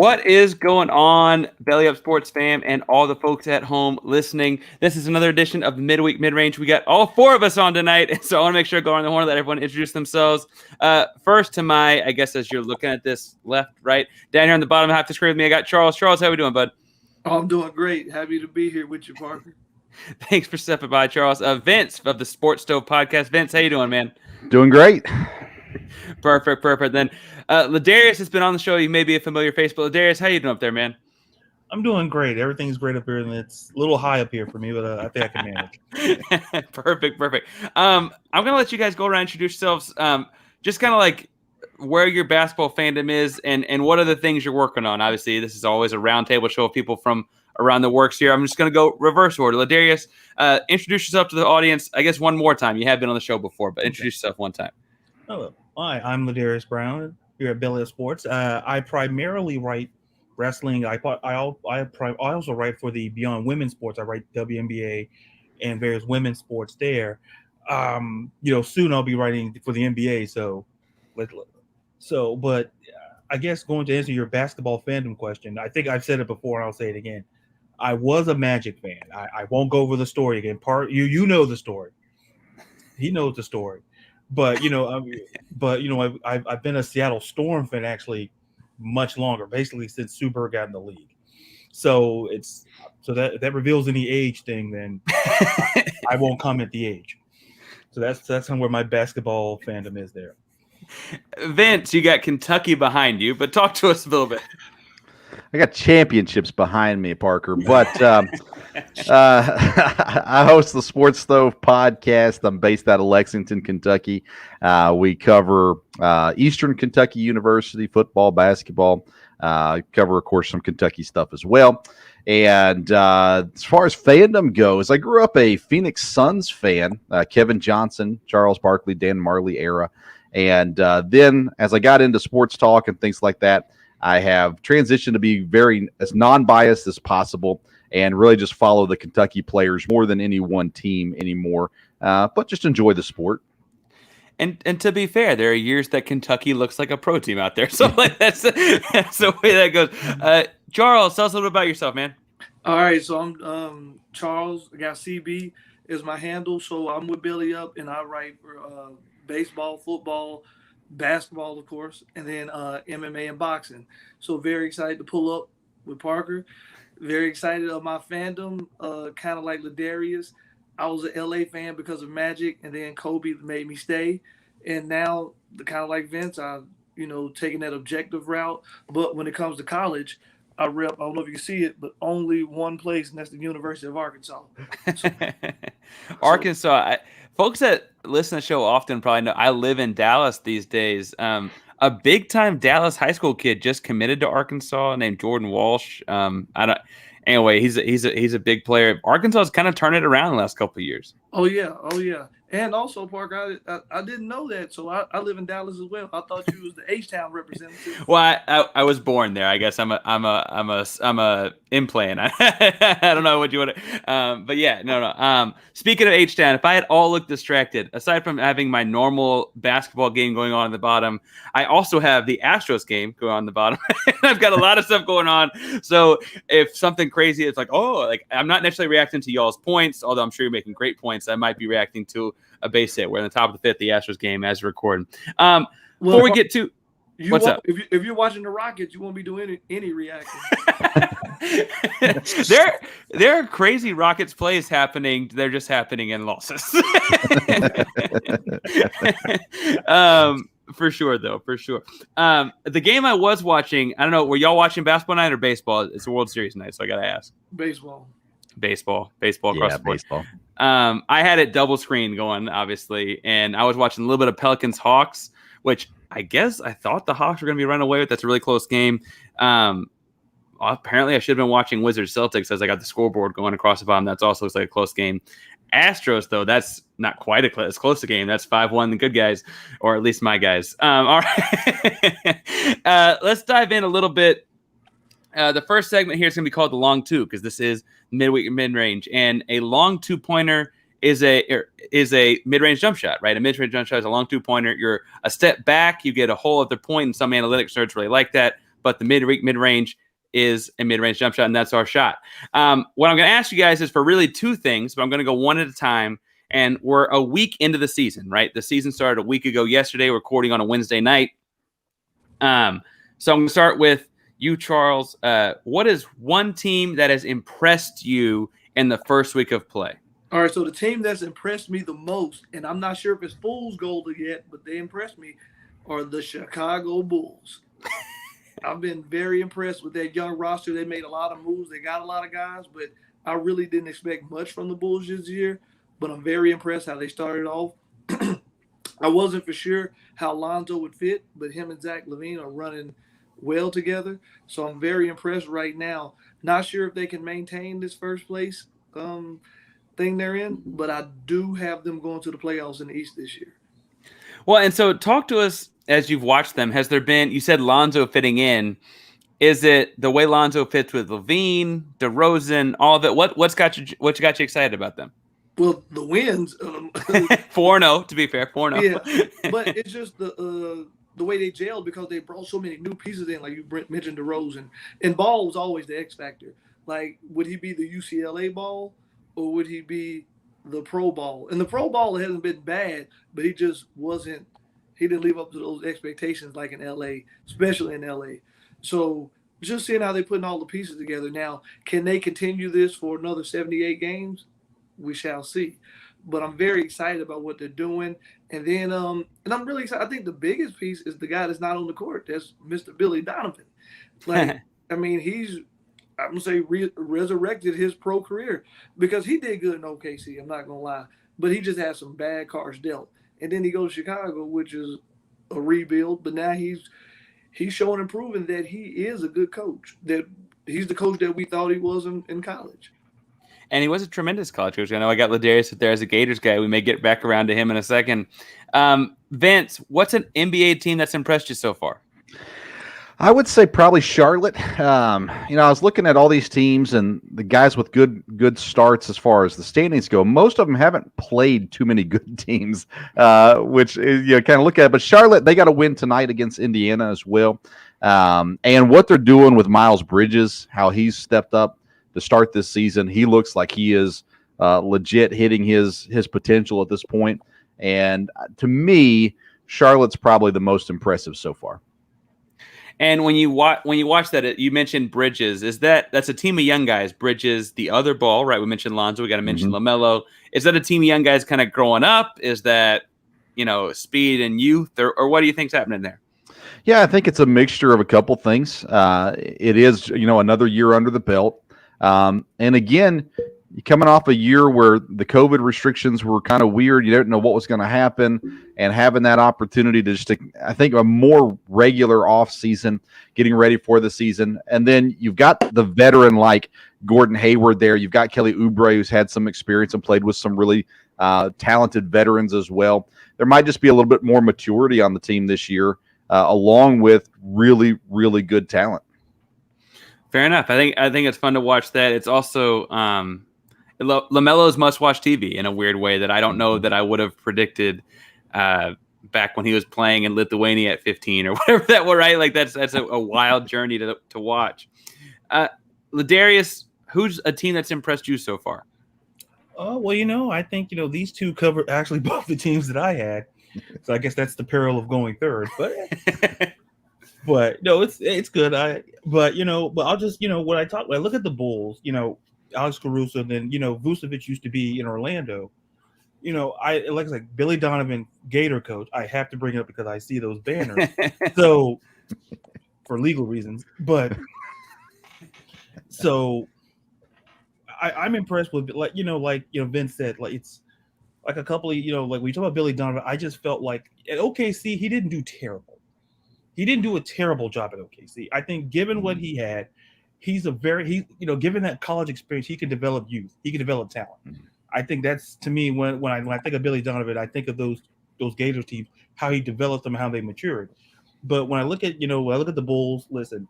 What is going on, Belly Up Sports fam, and all the folks at home listening? This is another edition of Midweek Midrange. We got all four of us on tonight, so I want to make sure I go on the horn and let everyone introduce themselves. First to my, I guess as you're looking at this, left, right, down here on the bottom half the screen with me, I got Charles. Charles, how we doing, bud? Oh, I'm doing great. Happy to be here with you, Parker. Thanks for stepping by, Charles. Vince of the Sports Stove Podcast. Vince, how you doing, man? Doing great. Perfect. Then LaDarius has been on the show. You may be a familiar face, but LaDarius, how you doing up there, man? I'm doing great. Everything's great up here, and it's a little high up here for me, but I think I can manage. Perfect. I'm gonna let you guys go around, introduce yourselves. Just kind of like where your basketball fandom is, and what are the things you're working on. Obviously, this is always a roundtable show of people from around the works here. I'm just gonna go reverse order. LaDarius, introduce yourself to the audience. I guess one more time. You have been on the show before, but introduce yourself one time. Hello. Hi, I'm LaDarius Brown here at Belly Up Sports. I primarily write wrestling. I also write for the Beyond Women's Sports. I write WNBA and various women's sports there. Soon I'll be writing for the NBA. But I guess going to answer your basketball fandom question, I think I've said it before and I'll say it again. I was a Magic fan. I won't go over the story again. You know the story. He knows the story. But I've been a Seattle Storm fan actually much longer, basically since Sue Bird got in the league. So that reveals any age thing. Then I won't comment the age. So that's kind of where my basketball fandom is there. Vince, you got Kentucky behind you, but talk to us a little bit. I got championships behind me, Parker, but I host the Sports Stove podcast. I'm based out of Lexington, Kentucky. We cover Eastern Kentucky University football, basketball. Cover, of course, some Kentucky stuff as well. And as far as fandom goes, I grew up a Phoenix Suns fan, Kevin Johnson, Charles Barkley, Dan Marley era. And then as I got into sports talk and things like that, I have transitioned to be very as non-biased as possible and really just follow the Kentucky players more than any one team anymore, but just enjoy the sport. And to be fair, there are years that Kentucky looks like a pro team out there. So like that's the way that goes. Charles, tell us a little bit about yourself, man. All right, so I'm Charles. I got CB is my handle. So I'm with Billy Up, and I write for baseball, football, basketball, of course, and then MMA and boxing. So very excited to pull up with Parker. Very excited of my fandom, kind of like LaDarius. I was an LA fan because of Magic, and then Kobe made me stay. And now, kind of like Vince, I've taking that objective route. But when it comes to college, I rep, I don't know if you can see it, but only one place, and that's the University of Arkansas. Arkansas. Folks that listen to the show often probably know I live in Dallas these days. A big-time Dallas high school kid just committed to Arkansas named Jordan Walsh. Anyway, he's a big player. Arkansas has kind of turned it around the last couple of years. Oh yeah. And also, Parker, I didn't know that, so I live in Dallas as well. I thought you was the H-Town representative. Well, I was born there. I guess I'm a implant. I don't know what you want to. But yeah, no. Speaking of H-Town, if I had all looked distracted, aside from having my normal basketball game going on at the bottom, I also have the Astros game going on the bottom. I've got a lot of stuff going on. So if something crazy, it's like, I'm not necessarily reacting to y'all's points, although I'm sure you're making great points. I might be reacting to a base hit. We're in the top of the fifth, the Astros game as recording. Before we get to what's up? If you're watching the Rockets, you won't be doing any reaction. There are crazy Rockets plays happening. They're just happening in losses. For sure. The game I was watching, I don't know, were y'all watching basketball night or baseball? It's a World Series night, so I gotta ask. Baseball across the board. Baseball. I had it double screen going, obviously, and I was watching a little bit of Pelicans Hawks, which I thought the Hawks were going to be running away with. That's a really close game. Apparently, I should have been watching Wizards Celtics as I got the scoreboard going across the bottom. That's also looks like a close game. Astros, though, that's not quite as close a game. That's 5-1, the good guys, or at least my guys. All right. Let's dive in a little bit. The first segment here is going to be called the long two because this is midweek mid-range, and a long two-pointer is a mid-range jump shot, right? A mid-range jump shot is a long two-pointer. You're a step back, you get a whole other point, and some analytics nerds really like that. but the mid-range is a mid-range jump shot, and that's our shot. What I'm going to ask you guys is for really two things, but I'm going to go one at a time. And we're a week into the season, right? The season started a week ago yesterday, recording on a Wednesday night. So I'm going to start with you, Charles. What is one team that has impressed you in the first week of play? All right, so the team that's impressed me the most, and I'm not sure if it's fool's gold yet, but they impressed me, are the Chicago Bulls. I've been very impressed with that young roster. They made a lot of moves. They got a lot of guys, but I really didn't expect much from the Bulls this year. But I'm very impressed how they started off. I wasn't for sure how Lonzo would fit, but him and Zach LaVine are running well together. So I'm very impressed right now. Not sure if they can maintain this first place thing they're in, but I do have them going to the playoffs in the East this year. Well, and so talk to us as you've watched them. Has there been, you said Lonzo fitting in. Is it the way Lonzo fits with LaVine, DeRozan, all of it? What got you excited about them? Well, the wins. 4-0, to be fair, 4-0. Yeah, but it's just the way they gelled because they brought so many new pieces in, like you mentioned DeRozan. And Ball was always the X factor. Like, would he be the UCLA Ball or would he be the Pro Ball? And the Pro Ball hasn't been bad, but he just wasn't. He didn't live up to those expectations like in LA, especially in LA. So just seeing how they're putting all the pieces together now, can they continue this for another 78 games? We shall see. But I'm very excited about what they're doing. And then and I'm really excited. I think the biggest piece is the guy that's not on the court. That's Mr. Billy Donovan. Like, I mean, I'm going to say resurrected his pro career because he did good in OKC. I'm not going to lie. But he just had some bad cards dealt. And then he goes to Chicago, which is a rebuild. But now he's showing and proving that he is a good coach, that he's the coach that we thought he was in college. And he was a tremendous college coach. I know I got LaDarius there as a Gators guy. We may get back around to him in a second. Vince, what's an NBA team that's impressed you so far? I would say probably Charlotte. I was looking at all these teams and the guys with good starts as far as the standings go. Most of them haven't played too many good teams, which kind of look at it. But Charlotte, they got to win tonight against Indiana as well. And what they're doing with Miles Bridges, how he's stepped up to start this season, he looks like he is legit hitting his potential at this point. And to me, Charlotte's probably the most impressive so far. And when you watch that, you mentioned Bridges. That's a team of young guys? Bridges, the other Ball, right? We mentioned Lonzo. We got to mention LaMelo. Is that a team of young guys kind of growing up? Is that speed and youth, or what do you think's happening there? Yeah, I think it's a mixture of a couple things. It is another year under the belt. And again, coming off a year where the COVID restrictions were kind of weird, you didn't know what was going to happen, and having that opportunity to I think, a more regular off season, getting ready for the season. And then you've got the veteran like Gordon Hayward there. You've got Kelly Oubre, who's had some experience and played with some really talented veterans as well. There might just be a little bit more maturity on the team this year, along with really, really good talent. Fair enough. I think it's fun to watch that. It's also LaMelo's must-watch TV in a weird way that I don't know that I would have predicted back when he was playing in Lithuania at 15 or whatever that were, right? Like that's a wild journey to watch. LaDarius, who's a team that's impressed you so far? Well, I think these two cover actually both the teams that I had, so I guess that's the peril of going third. But no, it's good. But I'll just when I look at the Bulls, Alex Caruso, then Vucevic used to be in Orlando. I like Billy Donovan, Gator coach. I have to bring it up because I see those banners. So for legal reasons, but so I'm impressed with Vince said, like it's like a couple of like we talk about Billy Donovan. I just felt like at OKC he didn't do terrible. He didn't do a terrible job at OKC. I think given what he had, given that college experience, he can develop youth. He can develop talent. I think that's, to me, when I think of Billy Donovan, I think of those Gators teams, how he developed them, how they matured. But when I look at the Bulls, listen,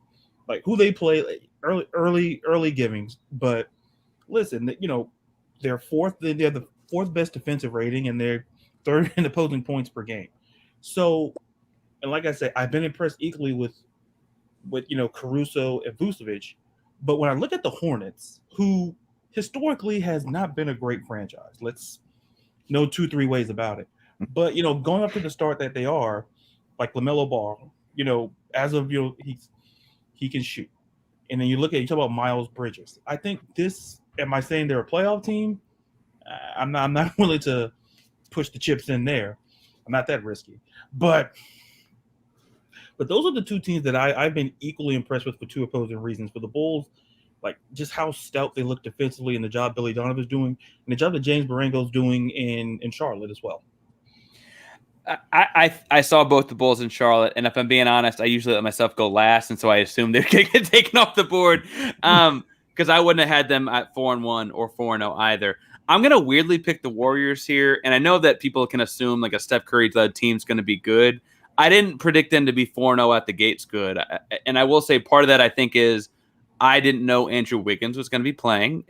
like who they play, like early givings. But listen, they're the fourth best defensive rating, and they're third in opposing points per game. So. And like I said, I've been impressed equally with with Caruso and Vucevic. But when I look at the Hornets, who historically has not been a great franchise, let's no 2-3 ways about it. But going up to the start that they are, like LaMelo Ball, as of he can shoot. And then you talk about Miles Bridges. I think am I saying they're a playoff team? I'm not willing to push the chips in there. I'm not that risky. But those are the two teams that I've been equally impressed with for two opposing reasons. For the Bulls, like just how stout they look defensively and the job Billy Donovan's doing and the job that James Marengo's doing in Charlotte as well. I saw both the Bulls in Charlotte, and if I'm being honest, I usually let myself go last, and so I assumed they're going to get taken off the board because I wouldn't have had them at 4-1 or 4-0 either. I'm going to weirdly pick the Warriors here, and I know that people can assume like a Steph Curry-led team's going to be good. I didn't predict them to be 4-0 at the gates good, and I will say part of that I think is I didn't know Andrew Wiggins was going to be playing.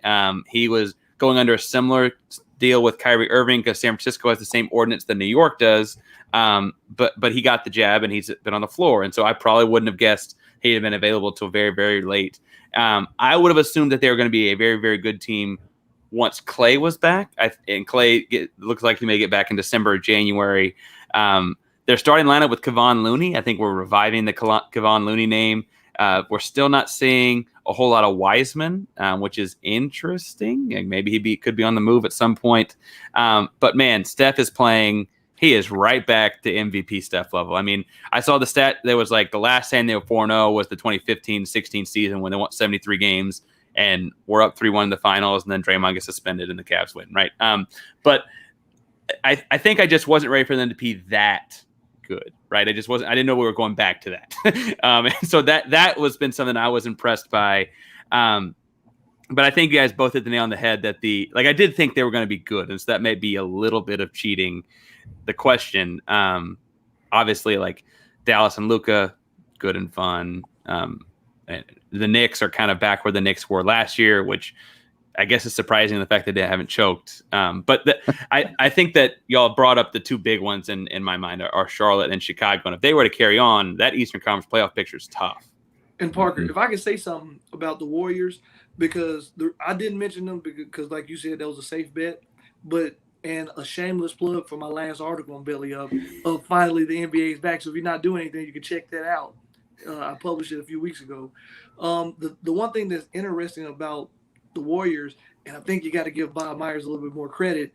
He was going under a similar deal with Kyrie Irving because San Francisco has the same ordinance that New York does. But he got the jab and he's been on the floor. And so I probably wouldn't have guessed he'd have been available till very, very late. I would have assumed that they were going to be a very, very good team once Clay was back. And Clay looks like he may get back in December or January. Their starting lineup with Kevon Looney. I think we're reviving the Kevon Looney name. We're still not seeing a whole lot of Wiseman, which is interesting. And maybe he could be on the move at some point. But man, Steph is playing. He is right back to MVP Steph level. I mean, I saw the stat. There was like the last time they were 4-0 was the 2015-16 season when they won 73 games and were up 3-1 in the finals. And then Draymond gets suspended and the Cavs win. Right. But I think I just wasn't ready for them to be that good, right? I didn't know we were going back to that. And so that was been something I was impressed by. But I think you guys both hit the nail on the head that I did think they were going to be good. And so that may be a little bit of cheating the question. Obviously like Dallas and Luka, good and fun. And the Knicks are kind of back where the Knicks were last year, which I guess is surprising the fact that they haven't choked. But I think that y'all brought up the two big ones in my mind are Charlotte and Chicago. And if they were to carry on, that Eastern Conference playoff picture is tough. And Parker, if I could say something about the Warriors, because I didn't mention them because like you said, that was a safe bet. And a shameless plug for my last article on Belly Up of finally the NBA is back. So if you're not doing anything, you can check that out. I published it a few weeks ago. The one thing that's interesting about the Warriors, and I think you got to give Bob Myers a little bit more credit,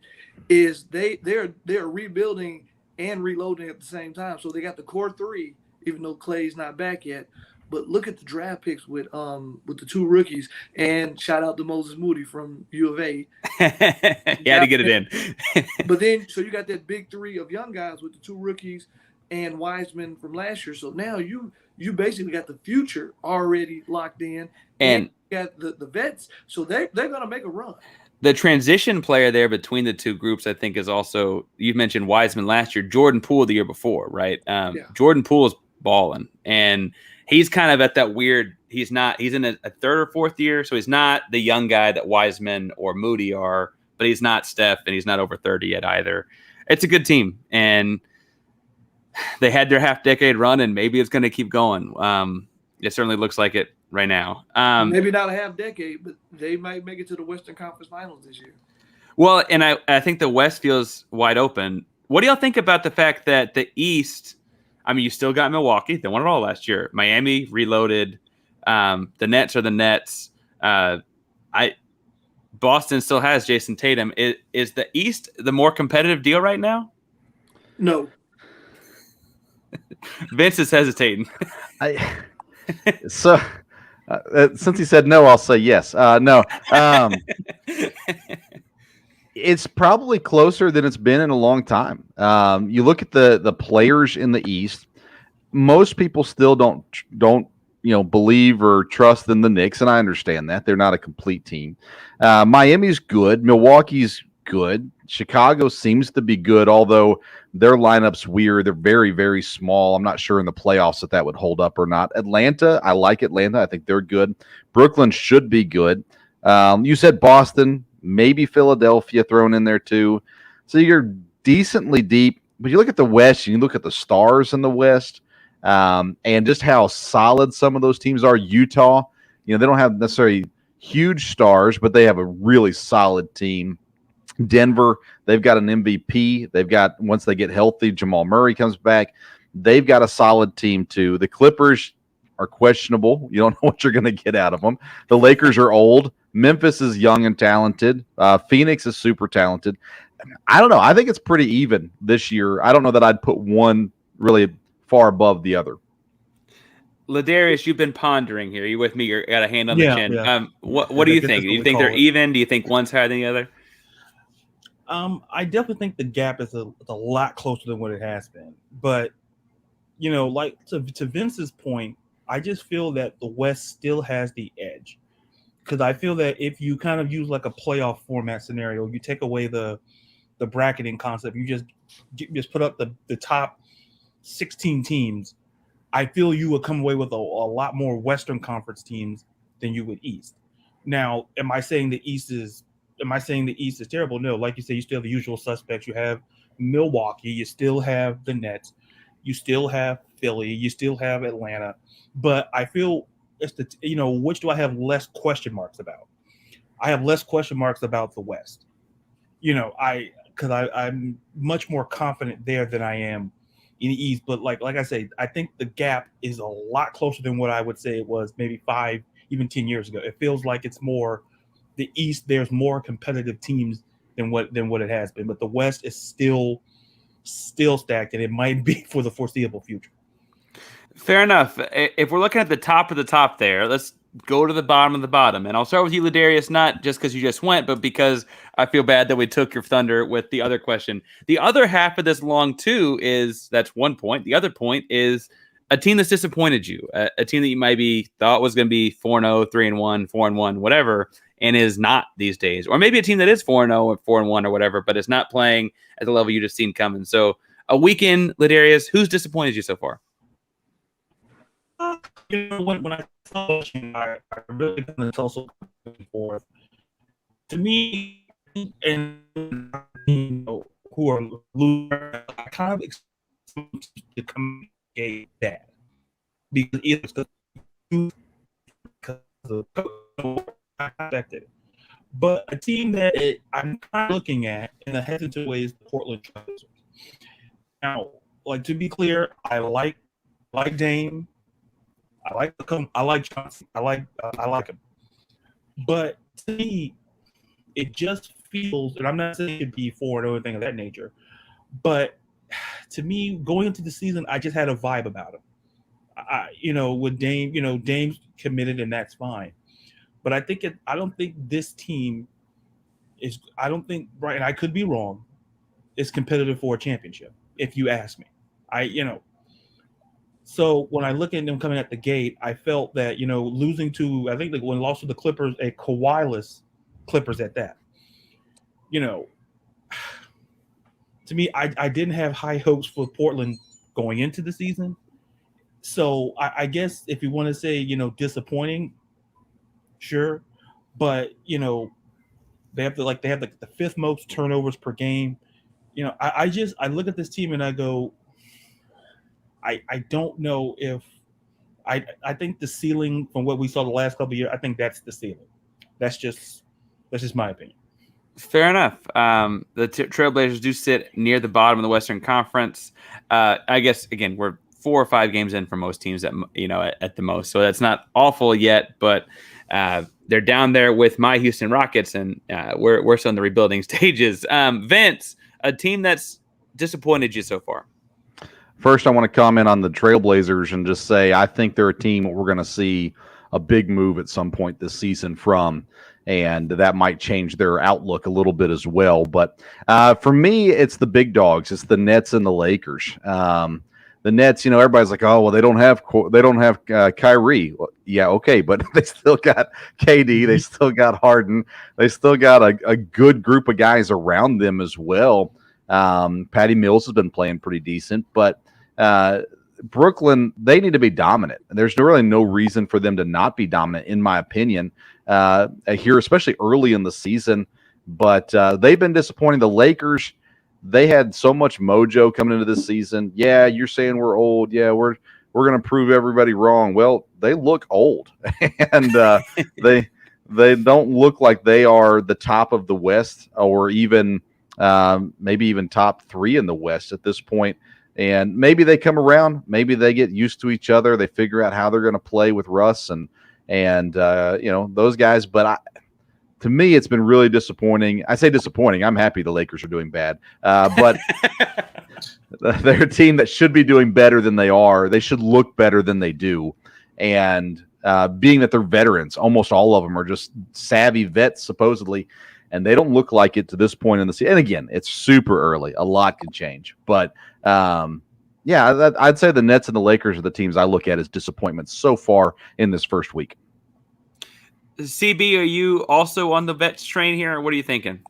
is they're rebuilding and reloading at the same time. So they got the core three, even though Clay's not back yet. But look at the draft picks with the two rookies, and shout out to Moses Moody from U of A. He had to get it in. But then, so you got that big three of young guys with the two rookies and Wiseman from last year. So now you basically got the future already locked in, and you got the vets. So they're going to make a run. The transition player there between the two groups, I think, is also, you mentioned Wiseman last year, Jordan Poole the year before, right? Jordan Poole is balling, and he's kind of at that weird, he's in a third or fourth year, so he's not the young guy that Wiseman or Moody are, but he's not Steph, and he's not over 30 yet either. It's a good team, and they had their half-decade run, and maybe it's going to keep going. It certainly looks like it right now. Maybe not a half-decade, but they might make it to the Western Conference Finals this year. Well, and I think the West feels wide open. What do y'all think about the fact that the East, I mean, you still got Milwaukee. They won it all last year. Miami reloaded. The Nets are the Nets. Boston still has Jason Tatum. Is the East the more competitive deal right now? No. Vince is hesitating. Since he said no, I'll say yes. No. It's probably closer than it's been in a long time. You look at the players in the East. Most people still don't believe or trust in the Knicks, and I understand that they're not a complete team. Miami's good. Milwaukee's good. Chicago seems to be good, although their lineup's weird. They're very, very small. I'm not sure in the playoffs that would hold up or not. Atlanta, I like Atlanta. I think they're good. Brooklyn should be good. You said Boston, maybe Philadelphia thrown in there too. So you're decently deep. But you look at the West and you look at the stars in the West, and just how solid some of those teams are. Utah, they don't have necessarily huge stars, but they have a really solid team. Denver, they've got an MVP. They've got, once they get healthy, Jamal Murray comes back. They've got a solid team too. The Clippers are questionable. You don't know what you're going to get out of them. The Lakers are old. Memphis is young and talented. Phoenix is super talented. I don't know. I think it's pretty even this year. I don't know that I'd put one really far above the other. LaDarius, you've been pondering here. You with me? You got a hand on the chin. Yeah. What do you think? Do you think they're even? Do you think one's higher than the other? I definitely think the gap is a lot closer than what it has been. But, like to Vince's point, I just feel that the West still has the edge. Because I feel that if you kind of use like a playoff format scenario, you take away the bracketing concept, you just put up the top 16 teams, I feel you would come away with a lot more Western Conference teams than you would East. Now, am I saying the East is terrible? No, like you say, you still have the usual suspects. You have Milwaukee, you still have the Nets, you still have Philly, you still have Atlanta. But I feel it's which do I have less question marks about? I have less question marks about the West. Because I'm much more confident there than I am in the East. But like I say, I think the gap is a lot closer than what I would say it was maybe 5, even 10 years ago. It feels like it's more the East. There's more competitive teams than what it has been. But the West is still stacked, and it might be for the foreseeable future. Fair enough. If we're looking at the top of the top there, let's go to the bottom of the bottom. And I'll start with you, LaDarius, not just because you just went, but because I feel bad that we took your thunder with the other question. The other half of this long, too, that's one point. The other point is a team that's disappointed you, a team that you maybe thought was going to be 4-0, 3-1, 4-1, whatever, and is not these days. Or maybe a team that is 4-0 or 4-1 or whatever, but is not playing at the level you just seen coming. So a weekend, LaDarius, who's disappointed you so far? When I saw it, I really kind of also forth. To me, and who are losing, I kind of expect to communicate that because either because of I expected it. But a team that I'm kind of looking at in a hesitant way is the Portland Trailblazers. Now, to be clear, I like Dame. I like Johnson. I like him. But to me, it just feels, and I'm not saying it'd be 4 or anything of that nature, but to me, going into the season, I just had a vibe about him. With Dame, Dame's committed, and that's fine. But I don't think this team is. I don't think right, and I could be wrong. Is competitive for a championship, if you ask me. So when I look at them coming at the gate, I felt that, losing to, I think when lost to the Clippers, a Kawhi-less Clippers at that. To me, I didn't have high hopes for Portland going into the season. So I guess if you want to say, disappointing, sure. But, they have the 5th most turnovers per game. I look at this team and I go, I don't know if I think the ceiling from what we saw the last couple of years, I think that's the ceiling. That's just my opinion. Fair enough. The Trailblazers do sit near the bottom of the Western Conference. I guess, again, we're 4 or 5 games in for most teams at the most. So that's not awful yet, but they're down there with my Houston Rockets, and we're still in the rebuilding stages. Vince, a team that's disappointed you so far. First, I want to comment on the Trailblazers and just say I think they're a team we're going to see a big move at some point this season from, and that might change their outlook a little bit as well. But for me, it's the big dogs. It's the Nets and the Lakers. The Nets, everybody's like, oh, well, they don't have Kyrie. Well, yeah, okay, but they still got KD. They still got Harden. They still got a good group of guys around them as well. Patty Mills has been playing pretty decent, but Brooklyn, they need to be dominant. There's really no reason for them to not be dominant, in my opinion, here, especially early in the season. But they've been disappointing. The Lakers, they had so much mojo coming into this season. Yeah, you're saying we're old. Yeah, we're we're going to prove everybody wrong. Well, they look old, and they don't look like they are the top of the West, or even maybe even top 3 in the West at this point. And maybe they come around, maybe they get used to each other, they figure out how they're going to play with Russ and those guys. But to me, it's been really disappointing. I say disappointing. I'm happy the Lakers are doing bad, but they're a team that should be doing better than they are. They should look better than they do. And being that they're veterans, almost all of them are just savvy vets, supposedly, and they don't look like it to this point in the season. And again, it's super early. A lot can change. But, I'd say the Nets and the Lakers are the teams I look at as disappointments so far in this first week. CB, are you also on the vets train here, or what are you thinking?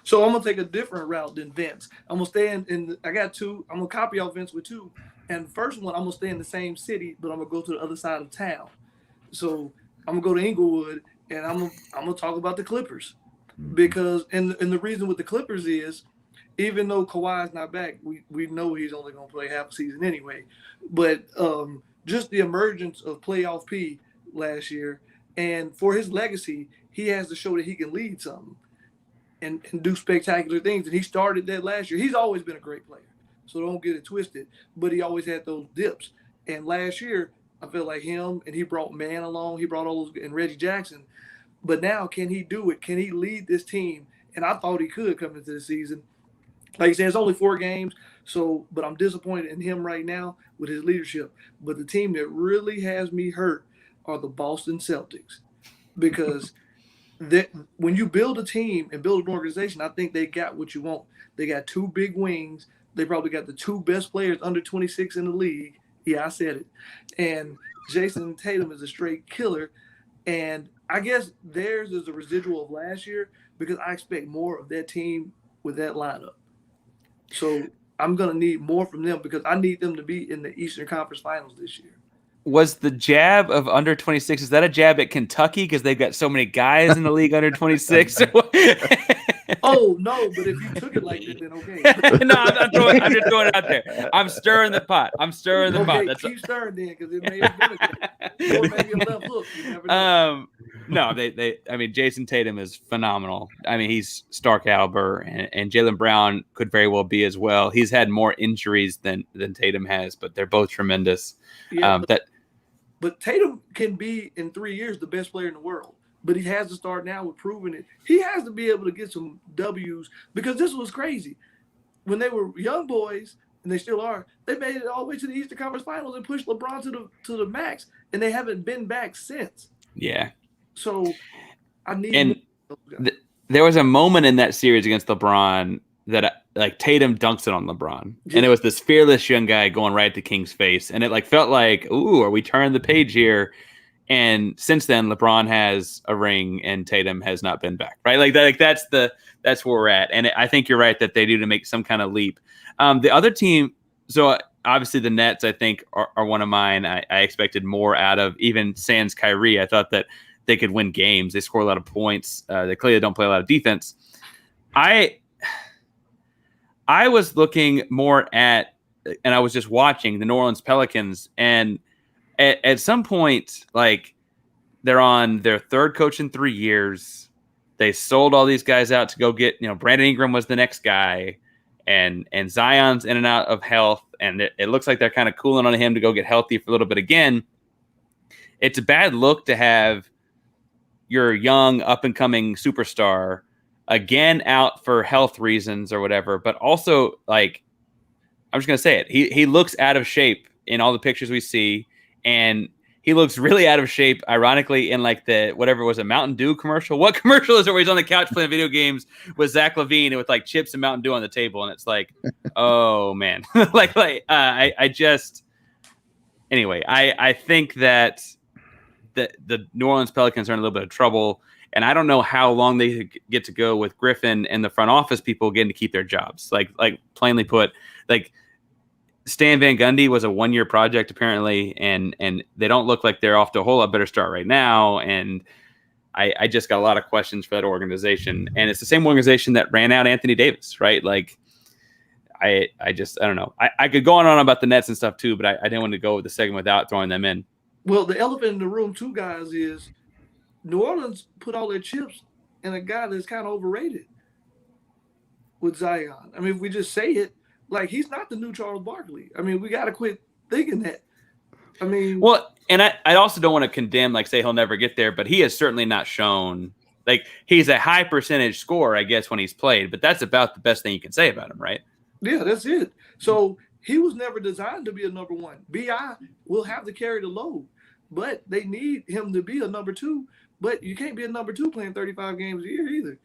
So I'm gonna take a different route than Vince. I'm gonna stay in I got 2. I'm gonna copy off Vince with 2. And the first one, I'm gonna stay in the same city, but I'm gonna go to the other side of town. So I'm gonna go to Inglewood, and I'm gonna talk about the Clippers, because and the reason with the Clippers is, even though Kawhi's not back, we know he's only gonna play half a season anyway. But just the emergence of playoff P last year, and for his legacy, he has to show that he can lead something and do spectacular things. And he started that last year. He's always been a great player, so don't get it twisted. But he always had those dips. And last year, I feel like him, and he brought Man along. He brought all those, and Reggie Jackson. But now, can he do it? Can he lead this team? And I thought he could come into the season. Like I said, it's only 4 games. But I'm disappointed in him right now with his leadership. But the team that really has me hurt are the Boston Celtics, because when you build a team and build an organization, I think they got what you want. They got 2 big wings. They probably got the 2 best players under 26 in the league. Yeah, I said it. And Jason Tatum is a straight killer. And I guess theirs is a residual of last year, because I expect more of that team with that lineup. So I'm going to need more from them, because I need them to be in the Eastern Conference Finals this year. Was the jab of under 26, is that a jab at Kentucky because they've got so many guys in the league under 26? Oh, no, but if you took it like that, then okay. No, I'm just throwing it out there. I'm stirring the pot. Okay, That's keep stirring then, because it may have been a jab. Or maybe a left hook. You never know. No, I mean, Jason Tatum is phenomenal. I mean, he's star caliber, and Jaylen Brown could very well be as well. He's had more injuries than Tatum has, but they're both tremendous. Yeah, but Tatum can be, in 3 years, the best player in the world. But he has to start now with proving it. He has to be able to get some W's, because this was crazy. When they were young boys, and they still are, they made it all the way to the Eastern Conference Finals and pushed LeBron to the max, and they haven't been back since. Yeah. So I need. There was a moment in that series against LeBron that Tatum dunks it on LeBron, and it was this fearless young guy going right to King's face, and it felt like, ooh, are we turning the page here? And since then, LeBron has a ring, and Tatum has not been back. Right, that's where we're at. And I think you're right that they do to make some kind of leap. The other team, so obviously the Nets, I think are one of mine. I expected more out of, even sans Kyrie. I thought that they could win games. They score a lot of points. They clearly don't play a lot of defense. I was looking more at, and I was just watching the New Orleans Pelicans, and at some point, they're on their 3rd coach in 3 years. They sold all these guys out to go get, Brandon Ingram was the next guy, and Zion's in and out of health, and it looks like they're kind of cooling on him to go get healthy for a little bit again. It's a bad look to have your young up-and-coming superstar again out for health reasons or whatever, but also, I'm just going to say it. He looks out of shape in all the pictures we see, and he looks really out of shape, ironically, in the whatever it was, a Mountain Dew commercial. What commercial is it where he's on the couch playing video games with Zach LaVine and with chips and Mountain Dew on the table? And it's oh man, anyway, I think that the New Orleans Pelicans are in a little bit of trouble, and I don't know how long they get to go with Griffin and the front office people getting to keep their jobs. Plainly put, Stan Van Gundy was a 1-year project apparently, and they don't look like they're off to a whole lot better start right now. And I just got a lot of questions for that organization, and it's the same organization that ran out Anthony Davis, right? I just I don't know. I could go on and on about the Nets and stuff too, but I didn't want to go with the segment without throwing them in. Well, the elephant in the room, too, guys, is New Orleans put all their chips in a guy that's kind of overrated with Zion. I mean, if we just say it, like, he's not the new Charles Barkley. I mean, we got to quit thinking that. I mean, well, and I also don't want to condemn, like, say he'll never get there, but he has certainly not shown, like, he's a high percentage scorer, I guess, when he's played, but that's about the best thing you can say about him, right? Yeah, that's it. So he was never designed to be a number one. B.I. will have to carry the load, but they need him to be a number two. But you can't be a number two playing 35 games a year either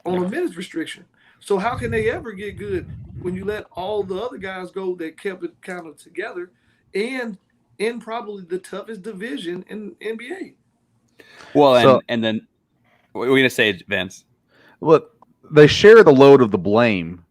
on a minutes restriction. So how can they ever get good when you let all the other guys go that kept it kind of together and in probably the toughest division in NBA? Well, and then what were we going to say, Vince? Look, they share the load of the blame.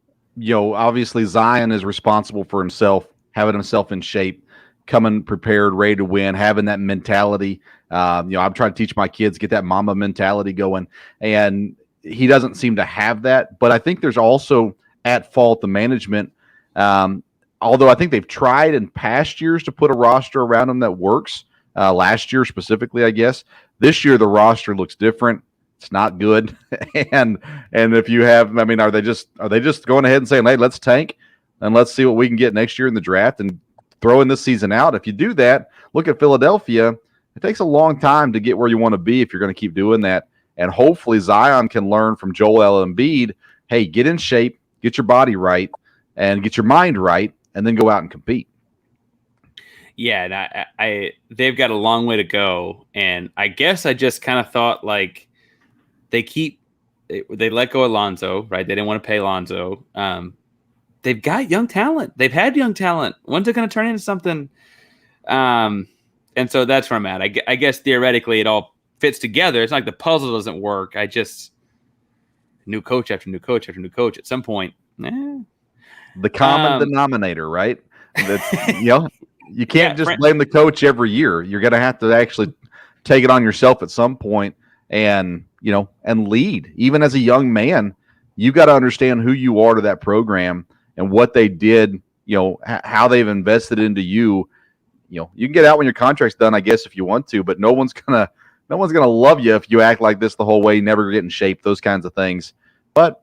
Obviously Zion is responsible for himself, having himself in shape, coming prepared, ready to win, having that mentality. I'm trying to teach my kids, get that mama mentality going. And he doesn't seem to have that. But I think there's also at fault the management. Although I think they've tried in past years to put a roster around him that works. Last year specifically, I guess. This year the roster looks different. It's not good. and if you have, I mean, are they just going ahead and saying, hey, let's tank and let's see what we can get next year in the draft and throwing this season out? If you do that, look at Philadelphia. It takes a long time to get where you want to be if you're going to keep doing that. And hopefully Zion can learn from Joel Embiid, hey, get in shape, get your body right, and get your mind right, and then go out and compete. Yeah, and they've got a long way to go. And I guess I just kind of thought, like, they let go of Lonzo, right? They didn't want to pay Lonzo. They've got young talent. They've had young talent. When's it going to turn into something? And so that's where I'm at. I guess theoretically it all fits together. It's not like the puzzle doesn't work. I just new coach after new coach after new coach. At some point, the common denominator, right? That's you can't just blame the coach every year. You're going to have to actually take it on yourself at some point and lead. Even as a young man, you got to understand who you are to that program and what they did. How they've invested into you. You can get out when your contract's done, I guess, if you want to, but no one's gonna love you if you act like this the whole way, never get in shape, those kinds of things. But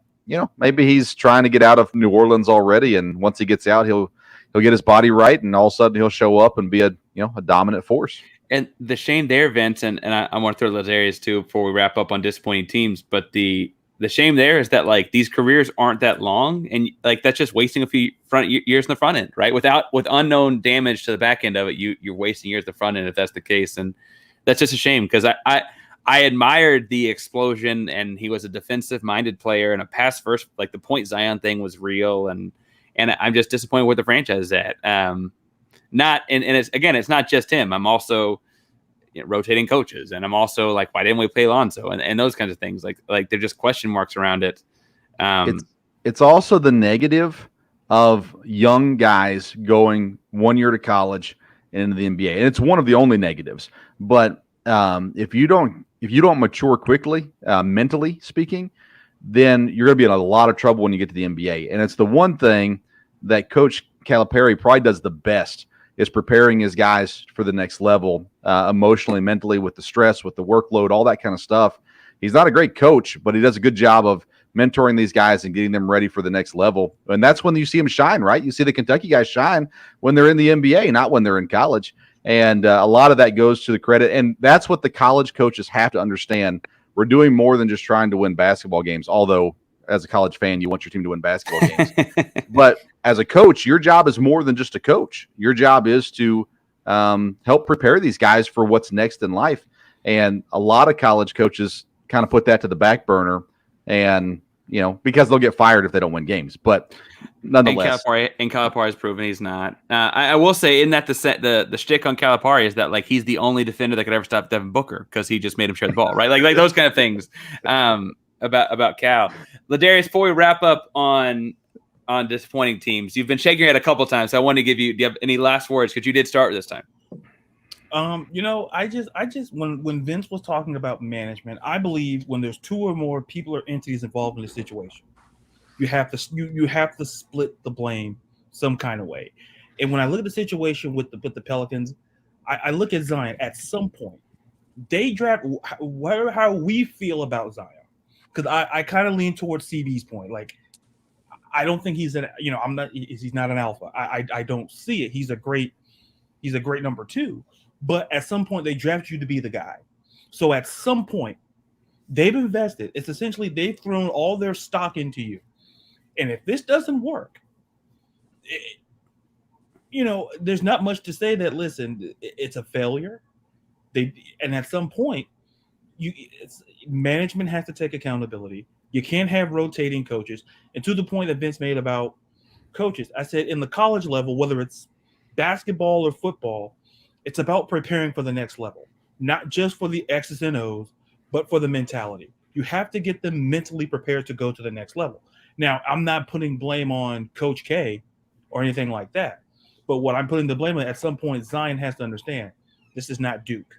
maybe he's trying to get out of New Orleans already, and once he gets out, he'll get his body right, and all of a sudden he'll show up and be a dominant force. And the shame there, Vince, and I want to throw LaDarius too before we wrap up on disappointing teams, but the shame there is that, like, these careers aren't that long, and like that's just wasting a few years in the front end, right? With unknown damage to the back end of it, you're wasting years in the front end if that's the case, and that's just a shame because I admired the explosion, and he was a defensive minded player and a pass first, like the point Zion thing was real, and I'm just disappointed where the franchise is at. It's not just him. I'm also rotating coaches, and I'm also like, why didn't we play Lonzo and those kinds of things? Like they're just question marks around it. It's also the negative of young guys going 1 year to college and into the NBA, and it's one of the only negatives. But if you don't mature quickly, mentally speaking, then you're going to be in a lot of trouble when you get to the NBA. And it's the one thing that Coach Calipari probably does the best is preparing his guys for the next level, emotionally, mentally, with the stress, with the workload, all that kind of stuff. He's not a great coach, but he does a good job of mentoring these guys and getting them ready for the next level. And that's when you see them shine, right? You see the Kentucky guys shine when they're in the NBA, not when they're in college. And a lot of that goes to the credit. And that's what the college coaches have to understand. We're doing more than just trying to win basketball games, although as a college fan, you want your team to win basketball games. But as a coach, your job is more than just a coach. Your job is to help prepare these guys for what's next in life. And a lot of college coaches kind of put that to the back burner, and because they'll get fired if they don't win games. But nonetheless, and Calipari has proven he's not. I will say, in that the shtick on Calipari is that, like, he's the only defender that could ever stop Devin Booker because he just made him share the ball, right? Like those kind of things about Cal. LaDarius, before we wrap up on disappointing teams, you've been shaking your head a couple of times. So I want to give you. Do you have any last words? Because you did start this time. I just when Vince was talking about management, I believe when there's two or more people or entities involved in the situation, You have to you have to split the blame some kind of way. And when I look at the situation with the Pelicans, I look at Zion. At some point, they draft whatever how we feel about Zion, because I kind of lean towards CB's point. Like, I don't think he's he's not an alpha. I don't see it. He's a great number 2, but at some point they draft you to be the guy. So at some point they've invested. It's essentially they've thrown all their stock into you. And if this doesn't work, there's not much to say that, listen, it's a failure. And at some point, management has to take accountability. You can't have rotating coaches. And to the point that Vince made about coaches, I said in the college level, whether it's basketball or football, it's about preparing for the next level, not just for the X's and O's, but for the mentality. You have to get them mentally prepared to go to the next level. Now, I'm not putting blame on Coach K or anything like that. But what I'm putting the blame on, at some point, Zion has to understand, this is not Duke.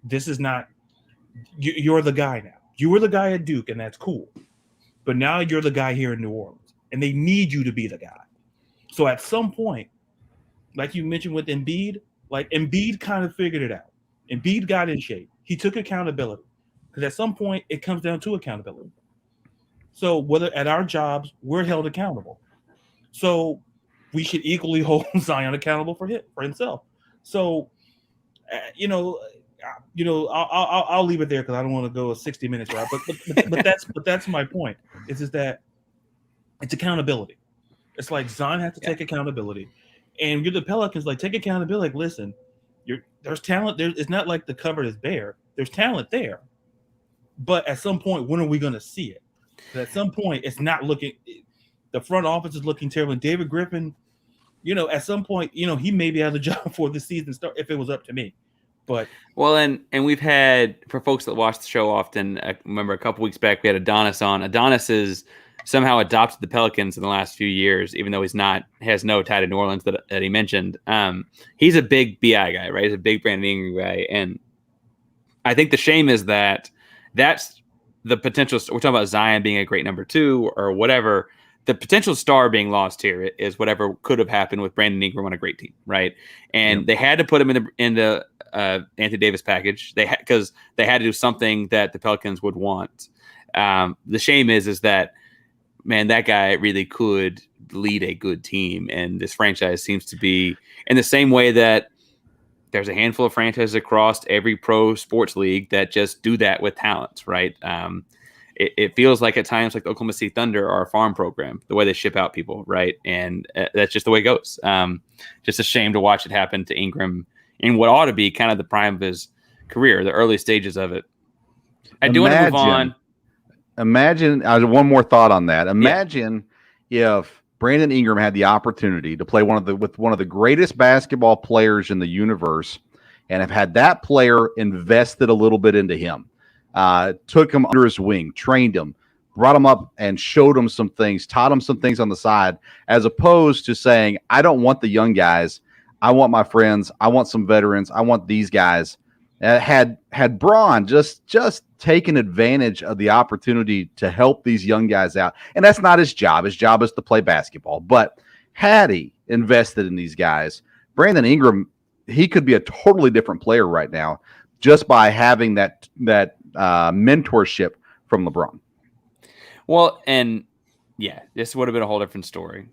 This is not – you're the guy now. You were the guy at Duke, and that's cool. But now you're the guy here in New Orleans, and they need you to be the guy. So at some point, like you mentioned with Embiid, like Embiid kind of figured it out. Embiid got in shape. He took accountability. Because at some point, it comes down to accountability. So whether at our jobs, we're held accountable. So we should equally hold Zion accountable for himself. So, I'll leave it there because I don't want to go 60 minutes, right? But that's my point. It's just that it's accountability. It's like Zion has to take accountability, and you're the Pelicans. Like, take accountability. Like, listen, there's talent there. It's not like the cupboard is bare. There's talent there, but at some point, when are we going to see it? At some point, it's not looking. The front office is looking terrible. And David Griffin, at some point, he may be out of the job before the season starts if it was up to me. But and we've had, for folks that watch the show often, I remember a couple weeks back we had Adonis on. Adonis is somehow adopted the Pelicans in the last few years, even though has no tie to New Orleans that he mentioned. He's a big BI guy, right? He's a big Brandon Ingram guy, and I think the shame is that's the potential. We're talking about Zion being a great number 2 or whatever. The potential star being lost here is whatever could have happened with Brandon Ingram on a great team, right? And they had to put him in the Anthony Davis package. Because they had to do something that the Pelicans would want. The shame is that, man, that guy really could lead a good team, and this franchise seems to be in the same way that there's a handful of franchises across every pro sports league that just do that with talents, right? It feels like at times like the Oklahoma City Thunder are a farm program, the way they ship out people, right? And that's just the way it goes. Just a shame to watch it happen to Ingram in what ought to be kind of the prime of his career, the early stages of it. I do want to move on. Imagine, one more thought on that. Imagine if Brandon Ingram had the opportunity to play with one of the greatest basketball players in the universe, and have had that player invested a little bit into him. Took him under his wing, trained him, brought him up and showed him some things, taught him some things on the side, as opposed to saying, I don't want the young guys. I want my friends. I want some veterans. I want these guys. Had Braun just taken advantage of the opportunity to help these young guys out, and that's not his job. His job is to play basketball. But had he invested in these guys, Brandon Ingram, he could be a totally different player right now just by having that mentorship from LeBron. Well, and this would have been a whole different story.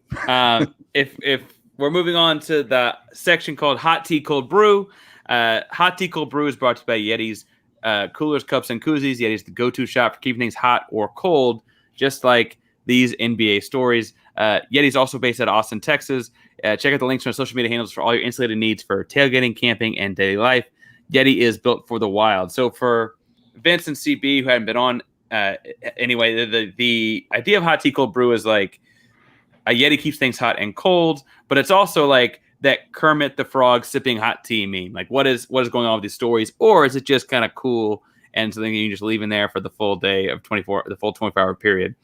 If we're moving on to the section called Hot Tea Cold Brew. Hot Tea Cold Brew is brought to you by Yeti's coolers, cups, and koozies. Yeti's the go-to shop for keeping things hot or cold, just like these NBA stories. Yeti's also based out of Austin, Texas. Check out the links on our social media handles for all your insulated needs for tailgating, camping, and daily life. Yeti is built for the wild. So for Vince and CB, who hadn't been on, anyway, the idea of Hot Tea Cold Brew is like a Yeti keeps things hot and cold, but it's also like that Kermit the Frog sipping hot tea meme. Like, what is going on with these stories? Or is it just kind of cool and something you can just leave in there for the full day of the full 24-hour period?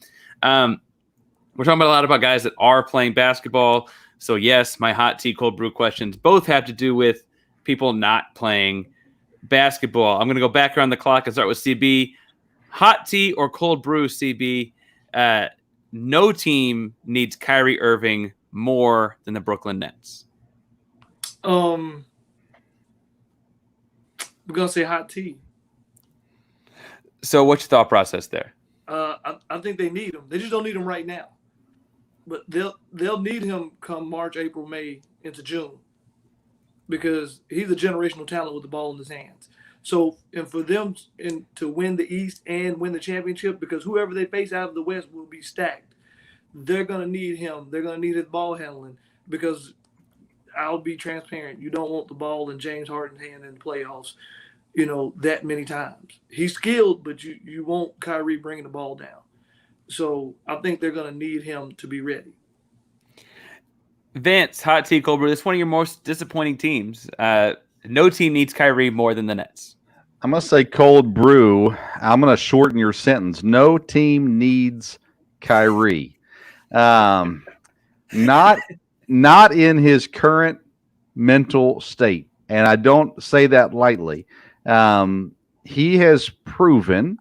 We're talking a lot about guys that are playing basketball. So yes, my Hot Tea Cold Brew questions both have to do with people not playing basketball. I'm going to go back around the clock and start with CB. Hot tea or cold brew, CB? no team needs Kyrie Irving more than the Brooklyn Nets. We're gonna say hot tea. So what's your thought process there? I think they need him. They just don't need him right now. But they'll need him come March, April, May into June, because he's a generational talent with the ball in his hands. So, and for them to win the East and win the championship, because whoever they face out of the West will be stacked, they're going to need him. They're going to need his ball handling, because I'll be transparent. You don't want the ball in James Harden's hand in the playoffs, that many times. He's skilled, but you want Kyrie bringing the ball down. So I think they're going to need him to be ready. Vince, hot tea, cold brew. This is one of your most disappointing teams. No team needs Kyrie more than the Nets. I'm going to say cold brew. I'm going to shorten your sentence. No team needs Kyrie. Not in his current mental state. And I don't say that lightly. He has proven,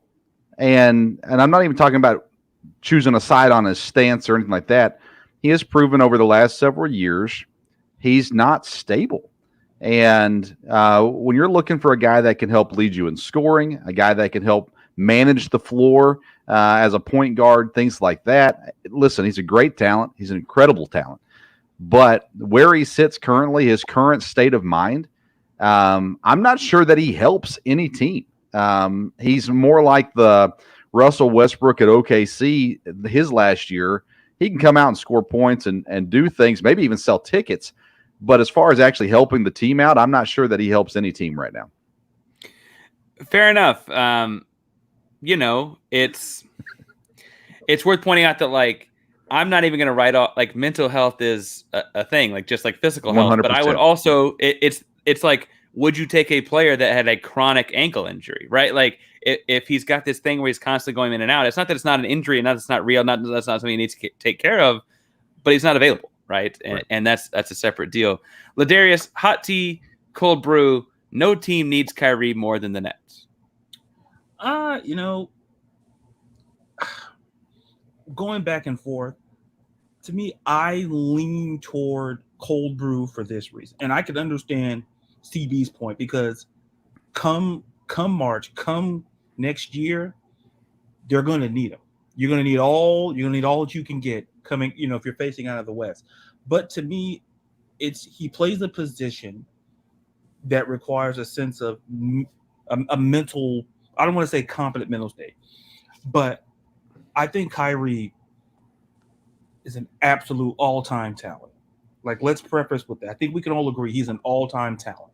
and I'm not even talking about choosing a side on his stance or anything like that. He has proven over the last several years he's not stable. And when you're looking for a guy that can help lead you in scoring, a guy that can help manage the floor as a point guard, things like that, listen, he's a great talent. He's an incredible talent. But where he sits currently, his current state of mind, I'm not sure that he helps any team. He's more like the Russell Westbrook at OKC his last year. He can come out and score points and do things, maybe even sell tickets. But as far as actually helping the team out, I'm not sure that he helps any team right now. Fair enough. It's worth pointing out that, like, I'm not even going to write off, like, mental health is a thing, like, just like physical health. 100%. But I would also, it's like, would you take a player that had a chronic ankle injury, right? Like, if he's got this thing where he's constantly going in and out, it's not that it's not an injury and that's not real, that's not something he needs to take care of, but he's not available, right? And that's a separate deal. LaDarius, hot tea, cold brew, no team needs Kyrie more than the Nets. Going back and forth, to me, I lean toward cold brew for this reason. And I could understand CB's point, because come March, come next year, they're going to need him. You're going to need all that you can get coming, if you're facing out of the West. But to me, he plays a position that requires a sense of a mental, I don't want to say competent mental state, but I think Kyrie is an absolute all-time talent. Like, let's preface with that. I think we can all agree he's an all-time talent.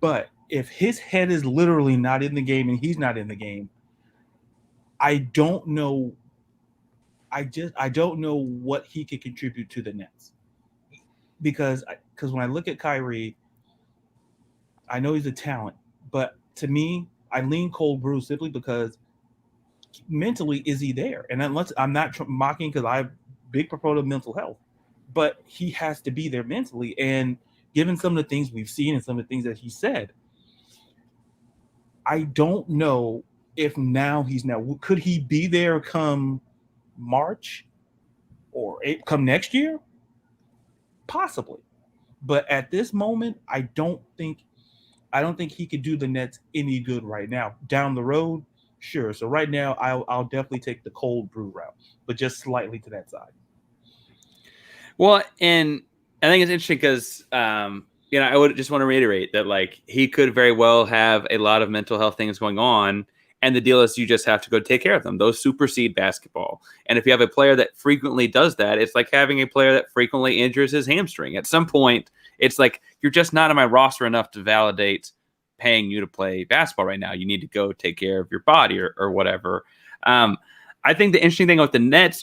But if his head is literally not in the game and he's not in the game, I don't know. I don't know what he could contribute to the Nets. Because when I look at Kyrie, I know he's a talent, but to me, I lean cold brew simply because mentally, is he there? And unless I'm not mocking, because I'm a big proponent of mental health, but he has to be there mentally. And given some of the things we've seen and some of the things that he said, I don't know if could he be there come March or come next year? Possibly. But at this moment, I don't think he could do the Nets any good right now. Down the road, sure. So right now, I'll definitely take the cold brew route, but just slightly to that side. Well, and I think it's interesting because, I would just want to reiterate that, like, he could very well have a lot of mental health things going on, and the deal is you just have to go take care of them. Those supersede basketball. And if you have a player that frequently does that, it's like having a player that frequently injures his hamstring. At some point, it's like, you're just not on my roster enough to validate paying you to play basketball right now. You need to go take care of your body or whatever. I think the interesting thing with the Nets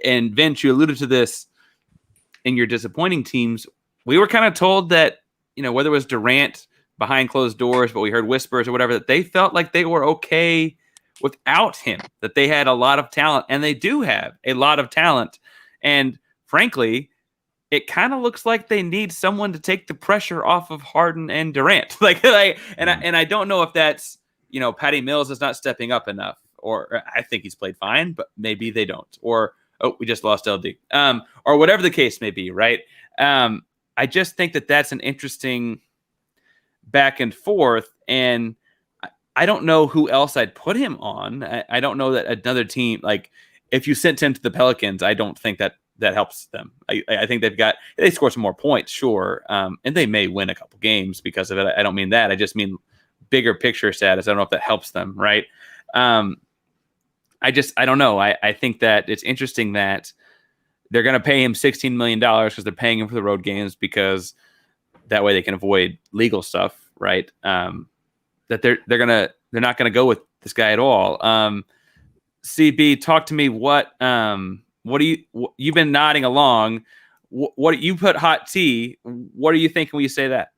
and Vince, you alluded to this in your disappointing teams. We were kind of told that, whether it was Durant behind closed doors, but we heard whispers or whatever, that they felt like they were okay without him, that they had a lot of talent, and they do have a lot of talent. And frankly, it kind of looks like they need someone to take the pressure off of Harden and Durant. I don't know if that's, Patty Mills is not stepping up enough. or I think he's played fine, but maybe they don't. Or, oh, we just lost LD. Or whatever the case may be, right? I just think that that's an interesting back and forth, and I don't know who else I'd put him on. I don't know that another team, like if you sent him to the Pelicans, I don't think that helps them. I think they score some more points, sure, and they may win a couple games because of it. I don't mean that. I just mean bigger picture status. I don't know if that helps them, right? I don't know. I think that it's interesting that they're going to pay him $16 million because they're paying him for the road games because that way they can avoid legal stuff, right? That they're not gonna go with this guy at all. CB, talk to me. What do you've been nodding along? What you put hot tea? What are you thinking when you say that?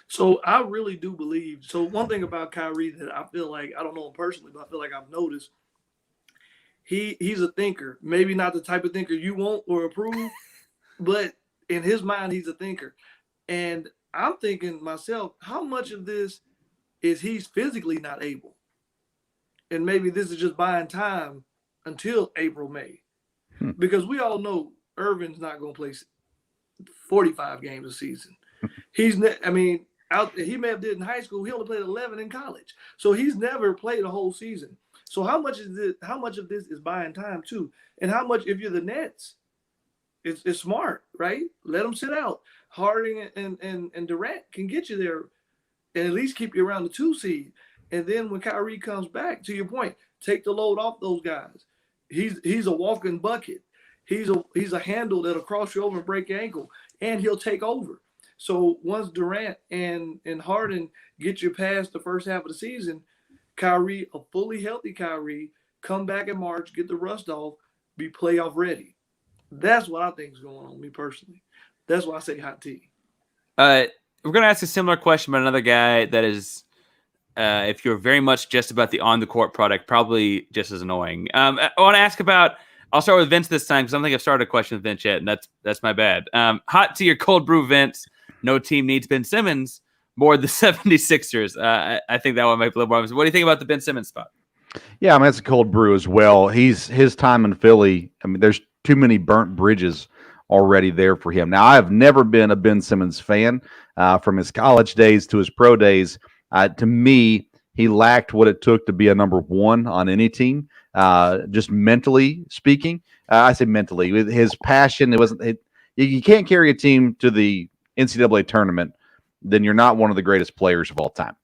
So I really do believe. So one thing about Kyrie that I feel like, I don't know him personally, but I feel like I've noticed, he's a thinker. Maybe not the type of thinker you want or approve, but in his mind, he's a thinker. And I'm thinking myself, how much of this is he's physically not able? And maybe this is just buying time until April, May. Because we all know Irving's not going to play 45 games a season. He may have did in high school. He only played 11 in college. So he's never played a whole season. So how much of this is buying time too? And how much, if you're the Nets, it's smart, right? Let them sit out. Harding and Durant can get you there and at least keep you around the 2 seed. And then when Kyrie comes back, to your point, take the load off those guys. He's a walking bucket. He's a handle that'll cross you over and break your ankle, and he'll take over. So once Durant and Harden get you past the first half of the season, Kyrie, a fully healthy Kyrie, come back in March, get the rust off, be playoff ready. That's what I think is going on, me personally. That's why I say hot tea. We're going to ask a similar question about another guy that is, if you're very much just about the on-the-court product, probably just as annoying. I want to ask about, I'll start with Vince this time because I don't think I've started a question with Vince yet, and that's my bad. Hot tea or cold brew, Vince? No team needs Ben Simmons more than the 76ers. I think that one might be a little more. What do you think about the Ben Simmons spot? Yeah, I mean, it's a cold brew as well. His time in Philly, I mean, there's too many burnt bridges already there for him. Now, I've never been a Ben Simmons fan from his college days to his pro days. To me, he lacked what it took to be a number one on any team, just mentally speaking. I say mentally. With his passion, you can't carry a team to the NCAA tournament, then you're not one of the greatest players of all time.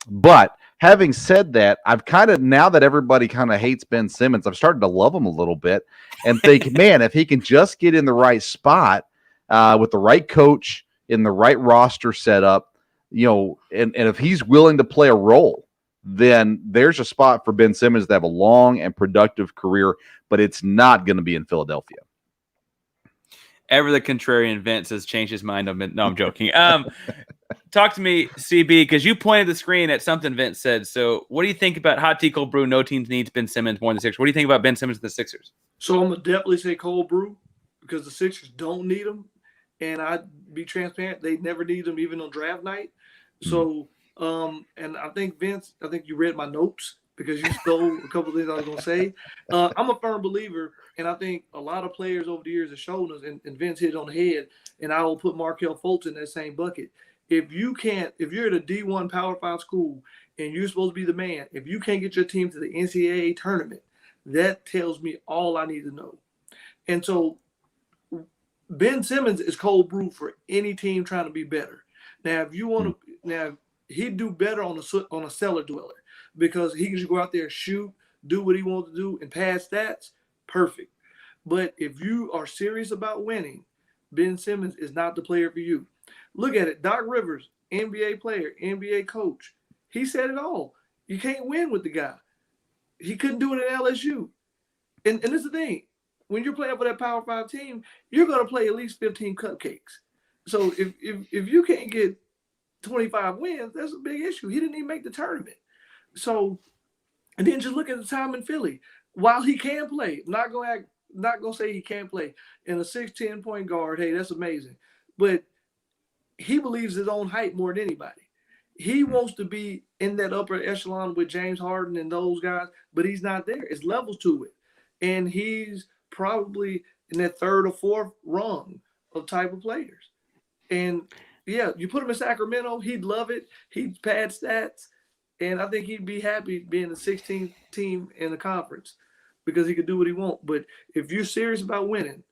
But having said that, I've kind of, now that everybody kind of hates Ben Simmons, I've started to love him a little bit and think, man, if he can just get in the right spot with the right coach, in the right roster setup, and if he's willing to play a role, then there's a spot for Ben Simmons to have a long and productive career, but it's not going to be in Philadelphia. Ever the contrarian Vince has changed his mind. No, I'm joking. Talk to me, CB, because you pointed the screen at something Vince said. So what do you think about hot tea, cold brew? No teams needs Ben Simmons more than the Sixers. What do you think about Ben Simmons and the Sixers? So I'm going to definitely say cold brew because the Sixers don't need him. And I'd be transparent. They never need him even on draft night. So, and I think, Vince, you read my notes because you stole a couple of things I was going to say. I'm a firm believer, and I think a lot of players over the years have shown us, and Vince hit it on the head, and I will put Markelle Fultz in that same bucket. If you're at a D1 Power 5 school and you're supposed to be the man, if you can't get your team to the NCAA tournament, that tells me all I need to know. And so Ben Simmons is cold brew for any team trying to be better. Now, if you want to, he'd do better on a cellar dweller because he can just go out there, shoot, do what he wants to do, and pass stats. Perfect. But if you are serious about winning, Ben Simmons is not the player for you. Look at it. Doc Rivers, NBA player, NBA coach. He said it all. You can't win with the guy. He couldn't do it at LSU. And this is the thing. When you're playing for that Power 5 team, you're going to play at least 15 cupcakes. So if you can't get 25 wins, that's a big issue. He didn't even make the tournament. So, and then just look at the time in Philly. While he can play, not going to say he can't play. And a 6'10" point guard, hey, that's amazing. But he believes his own hype more than anybody. he wants to be in that upper echelon with James Harden and those guys, but he's not there. It's levels to it. And he's probably in that third or fourth rung of type of players. And yeah, you put him in Sacramento, he'd love it. He'd pad stats. And I think he'd be happy being the 16th team in the conference because he could do what he wants. But if you're serious about winning,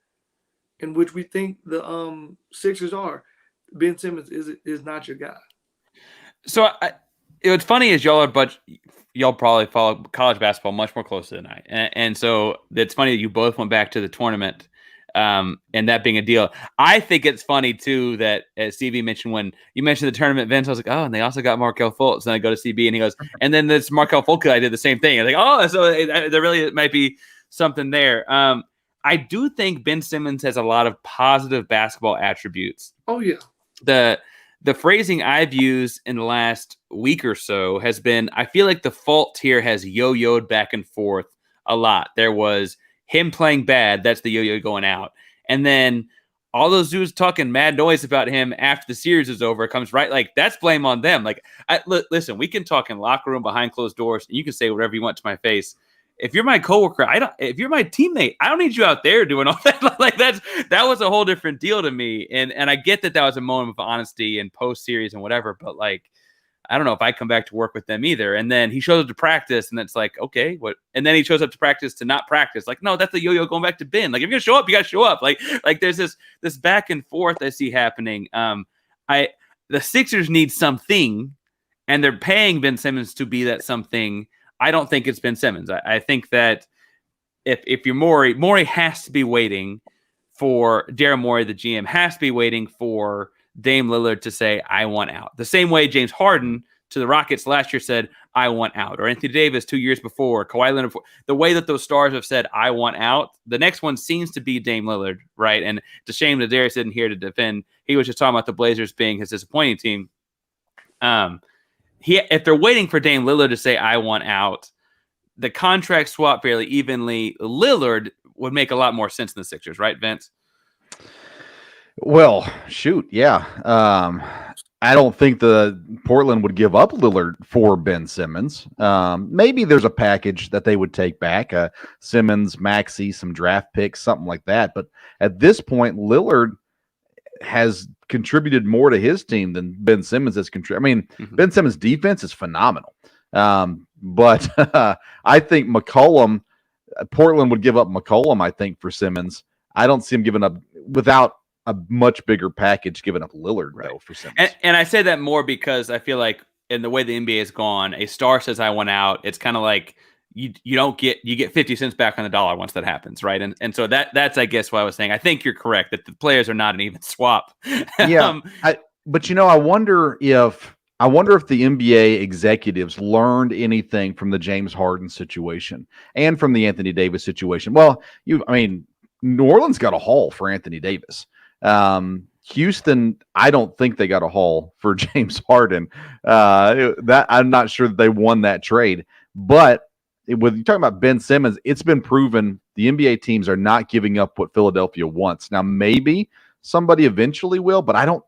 in which we think the Sixers are, Ben Simmons is not your guy. So what's funny is y'all probably follow college basketball much more closely than I, and so it's funny that you both went back to the tournament, and that being a deal. I think it's funny too that as CB mentioned when you mentioned the tournament, Vince, I was like, oh, and they also got Markelle Fultz. And I go to CB and he goes, and then this Markelle Fultz I did the same thing. I was like, oh, so there really might be something there. I do think Ben Simmons has a lot of positive basketball attributes. Oh yeah. The phrasing I've used in the last week or so has been, I feel like the fault here has yo-yoed back and forth a lot. There was him playing bad. That's the yo-yo going out. And then all those dudes talking mad noise about him after the series is over comes right. Like, that's blame on them. Like, listen, we can talk in locker room behind closed doors and you can say whatever you want to my face. If you're my coworker, if you're my teammate, I don't need you out there doing all that. Like that was a whole different deal to me. And I get that was a moment of honesty and post series and whatever, but like, I don't know if I come back to work with them either. And then he shows up to practice and it's like, okay, what? And then he shows up to practice to not practice. Like, no, that's the yo-yo going back to Ben. Like, if you're gonna show up, you got to show up. Like there's this back and forth I see happening. The Sixers need something and they're paying Ben Simmons to be that something. I don't think it's Ben Simmons. I think that if you're Morey has to be waiting for Daryl Morey, the GM, has to be waiting for Dame Lillard to say, I want out. The same way James Harden to the Rockets last year said, I want out. Or Anthony Davis 2 years before, Kawhi Leonard before. The way that those stars have said, I want out, the next one seems to be Dame Lillard, right? And it's a shame that Darius isn't here to defend. He was just talking about the Blazers being his disappointing team. If they're waiting for Dame Lillard to say, I want out, the contract swap fairly evenly, Lillard would make a lot more sense in the Sixers, right, Vince? Well, shoot, yeah. I don't think the Portland would give up Lillard for Ben Simmons. Maybe there's a package that they would take back, Simmons, Maxey, some draft picks, something like that. But at this point, Lillard has contributed more to his team than Ben Simmons has contributed. I mean, Ben Simmons' defense is phenomenal. But I think McCollum, Portland would give up McCollum, I think, for Simmons. I don't see him giving up without a much bigger package giving up Lillard, though, for Simmons. And I say that more because I feel like in the way the NBA has gone, a star says, I want out. It's kind of like you get 50 cents back on the dollar once that happens, right? And so that's I guess what I was saying. I think you're correct that the players are not an even swap. Yeah, but I wonder if the NBA executives learned anything from the James Harden situation and from the Anthony Davis situation. Well, New Orleans got a haul for Anthony Davis. Houston, I don't think they got a haul for James Harden. That I'm not sure that they won that trade, but when you're talking about Ben Simmons, it's been proven the NBA teams are not giving up what Philadelphia wants. Now, maybe somebody eventually will, but I don't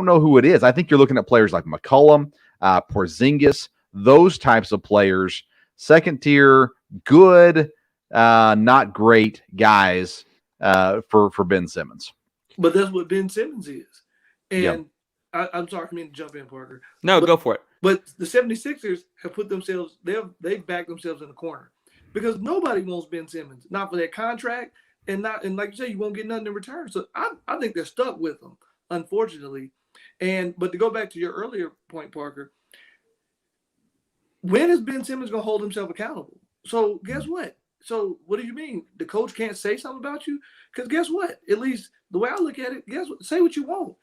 know who it is. I think you're looking at players like McCollum, Porzingis, those types of players, second tier, good, not great guys for Ben Simmons. But that's what Ben Simmons is. And I'm sorry, I mean to jump in, Parker. No, go for it. But the 76ers have put themselves, they've backed themselves in the corner because nobody wants Ben Simmons, not for that contract, and like you say, you won't get nothing in return. So I think they're stuck with him, unfortunately. But to go back to your earlier point, Parker, when is Ben Simmons going to hold himself accountable? So guess what? So what do you mean? The coach can't say something about you? Because guess what? At least the way I look at it, guess what? Say what you want.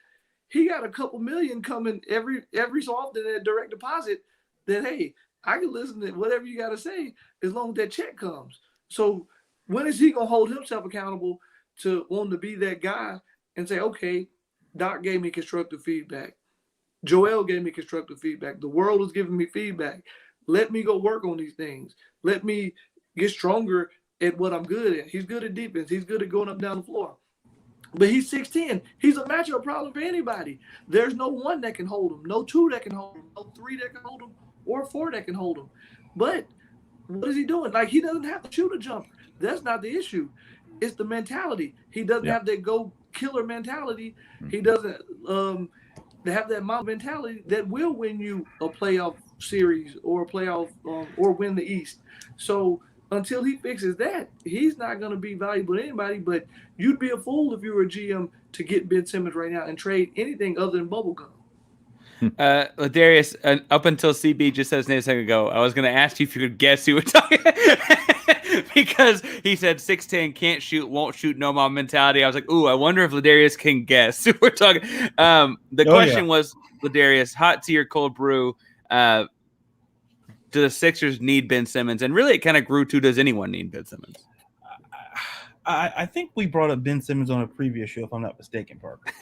He got a couple million coming every so often in a direct deposit that, hey, I can listen to whatever you got to say as long as that check comes. So when is he going to hold himself accountable to wanting to be that guy and say, okay, Doc gave me constructive feedback. Joel gave me constructive feedback. The world is giving me feedback. Let me go work on these things. Let me get stronger at what I'm good at. He's good at defense. He's good at going up down the floor. But he's 6'10". He's a matchup problem for anybody. There's no one that can hold him, no two that can hold him, no three that can hold him, or four that can hold him. But what is he doing? Like, he doesn't have to shoot a jumper. That's not the issue. It's the mentality. He doesn't have that go killer mentality. He doesn't have that mentality that will win you a playoff series or a playoff or win the East. So until he fixes that, he's not going to be valuable to anybody. But you'd be a fool if you were a GM to get Ben Simmons right now and trade anything other than bubblegum. LaDarius, up until CB just said his name a second ago, I was going to ask you if you could guess who we're talking because he said 6'10", can't shoot, won't shoot, no mom mentality. I was like, ooh, I wonder if LaDarius can guess who we're talking. The question was, LaDarius, hot tea or cold brew? Do the Sixers need Ben Simmons? And really, it kind of grew to, does anyone need Ben Simmons? I think we brought up Ben Simmons on a previous show, if I'm not mistaken, Parker.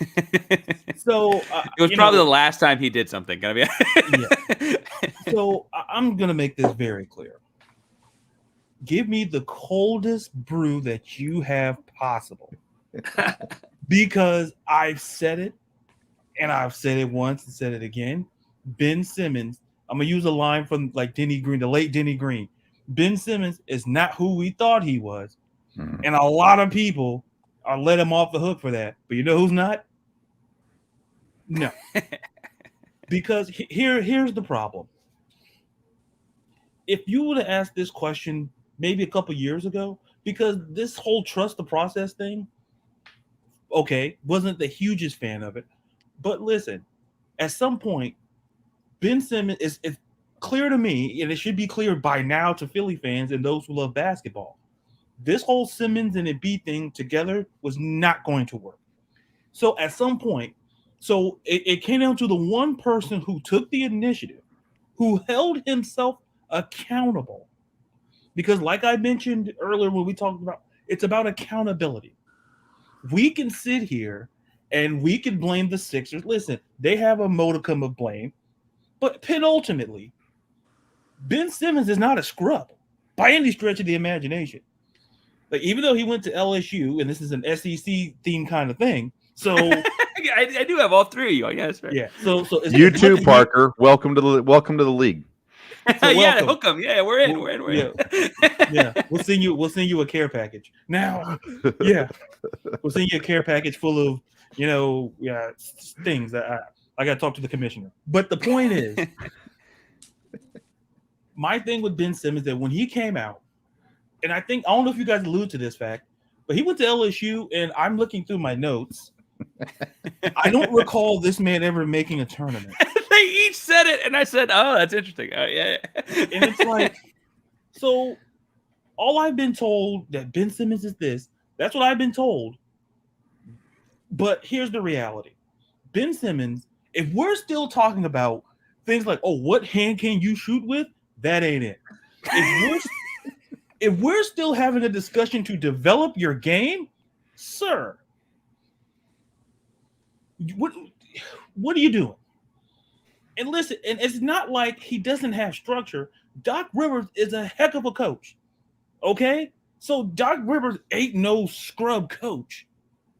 So it was probably the last time he did something. Gonna be. Yeah. So I'm gonna make this very clear. Give me the coldest brew that you have possible, because I've said it, and I've said it once and said it again. Ben Simmons. I'm gonna use a line from like Denny Green, the late Denny Green. Ben Simmons is not who we thought he was. And a lot of people are let him off the hook for that. But you know who's not? No. Because here's the problem. If you would have asked this question maybe a couple years ago, because this whole trust the process thing, okay, wasn't the hugest fan of it. But listen, at some point, Ben Simmons is clear to me, and it should be clear by now to Philly fans and those who love basketball. This whole Simmons and Embiid thing together was not going to work. So at some point, it came down to the one person who took the initiative, who held himself accountable. Because like I mentioned earlier when we talked about, it's about accountability. We can sit here and we can blame the Sixers. Listen, they have a modicum of blame, but penultimately, Ben Simmons is not a scrub by any stretch of the imagination. Like, even though he went to LSU, and this is an SEC theme kind of thing, so I do have all three of you, I guess. Right? Yeah. So you too, Parker. Welcome to the league. So yeah, hook 'em. Yeah, we're in. We're in. Yeah. We'll send you a care package. Now, we'll send you a care package full of things that I got to talk to the commissioner. But the point is, my thing with Ben Simmons that when he came out. And I don't know if you guys allude to this fact, but he went to LSU, and I'm looking through my notes. I don't recall this man ever making a tournament. They each said it, and I said, "Oh, that's interesting." Oh, yeah. And it's like, so all I've been told that Ben Simmons is this. That's what I've been told. But here's the reality: Ben Simmons. If we're still talking about things like, "Oh, what hand can you shoot with?" That ain't it. If we're still having a discussion to develop your game, sir, what are you doing? And listen, and it's not like he doesn't have structure. Doc Rivers is a heck of a coach, okay? So Doc Rivers ain't no scrub coach.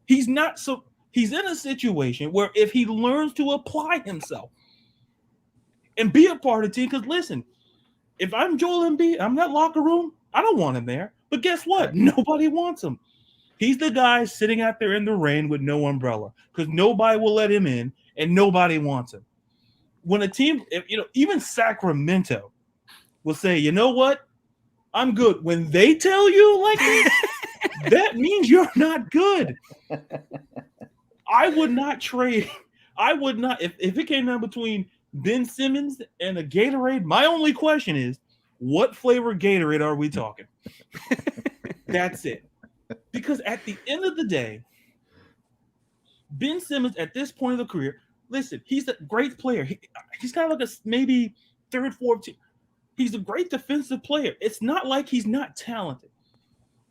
He's not. So he's in a situation where if he learns to apply himself and be a part of the team, because listen, if I'm Joel Embiid, I'm that locker room. I don't want him there. But guess what? Nobody wants him. He's the guy sitting out there in the rain with no umbrella because nobody will let him in and nobody wants him. When a team, even Sacramento will say, you know what? I'm good. When they tell you like this, that means you're not good. I would not trade. I would not. If it came down between Ben Simmons and a Gatorade, my only question is, what flavor Gatorade are we talking? That's it. Because at the end of the day, Ben Simmons at this point of the career, listen, he's a great player. He's kind of like a maybe third, fourth team. He's a great defensive player. It's not like he's not talented.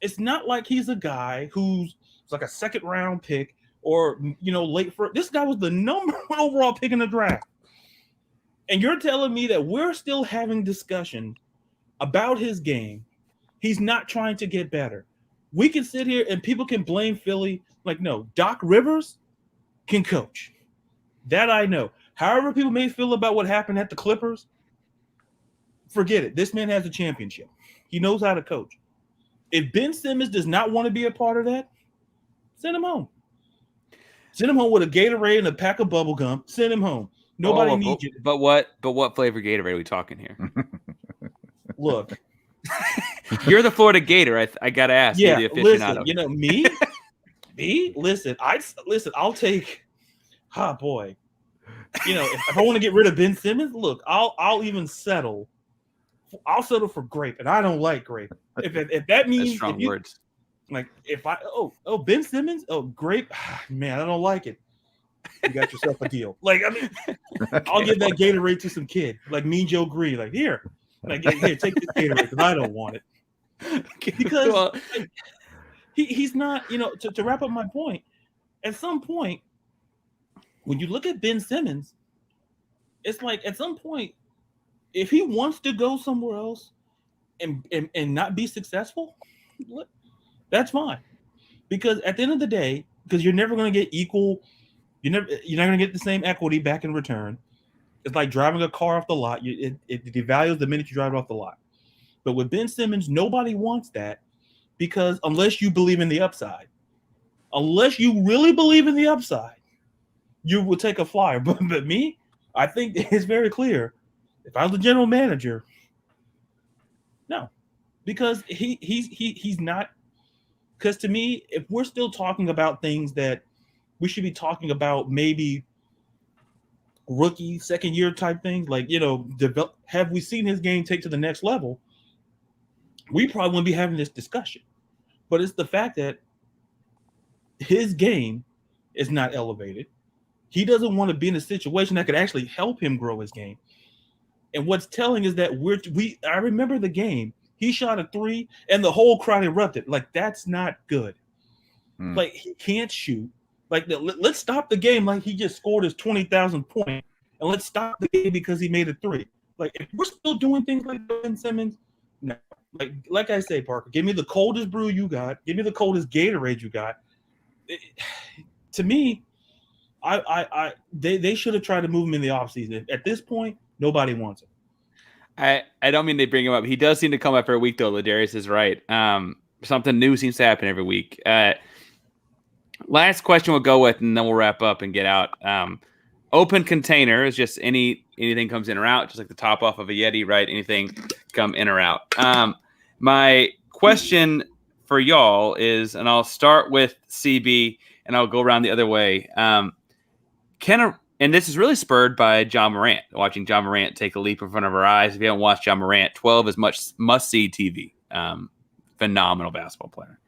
It's not like he's a guy who's like a second round pick or, late for. This guy was the number one overall pick in the draft. And you're telling me that we're still having discussion about his game. He's not trying to get better. We can sit here and people can blame Philly. Like, no, Doc Rivers can coach. That I know. However people may feel about what happened at the Clippers, forget it. This man has a championship. He knows how to coach. If Ben Simmons does not want to be a part of that, send him home. Send him home with a Gatorade and a pack of bubble gum. Send him home. Nobody needs you. But what flavor Gatorade are we talking here? Look. You're the Florida Gator. I gotta ask. Yeah, you're the listen, aficionado. me, listen, I'll take boy. If I want to get rid of Ben Simmons, look, I'll even settle. I'll settle for grape, and I don't like grape. If that means That's strong words. Like if I Ben Simmons, grape, man, I don't like it. You got yourself a deal. Like, I mean, I'll give that Gatorade to some kid, like Mean Joe Green. Like, here, take this Gatorade because I don't want it. Because he's not, to wrap up my point, at some point, when you look at Ben Simmons, it's like at some point, if he wants to go somewhere else and not be successful, that's fine. Because at the end of the day, because you're never going to get equal, you're not going to get the same equity back in return. It's like driving a car off the lot. It devalues the minute you drive it off the lot. But with Ben Simmons, nobody wants that because unless you believe in the upside, unless you really believe in the upside, you will take a flyer. But me, I think it's very clear. If I was the general manager, no, because he's not. Because to me, if we're still talking about things that we should be talking about, maybe rookie, second year type things, like, have we seen his game take to the next level? We probably wouldn't be having this discussion. But it's the fact that his game is not elevated. He doesn't want to be in a situation that could actually help him grow his game. And what's telling is that I remember the game. He shot a 3 and the whole crowd erupted. Like, that's not good. Like, he can't shoot. Like, let's stop the game like he just scored his 20,000 point. And let's stop the game because he made a 3. Like, if we're still doing things like Ben Simmons, no. Like I say, Parker, give me the coldest brew you got. Give me the coldest Gatorade you got. To me, they should have tried to move him in the offseason. At this point, nobody wants him. I don't mean to bring him up. He does seem to come up every week, though. LaDarius is right. Something new seems to happen every week. Last question we'll go with, and then we'll wrap up and get out. Open container is just anything comes in or out, just like the top off of a Yeti, right? Anything come in or out. My question for y'all is, and I'll start with CB, and I'll go around the other way. And this is really spurred by Ja Morant, watching Ja Morant take a leap in front of our eyes. If you haven't watched Ja Morant, 12 is must-see TV. Phenomenal basketball player.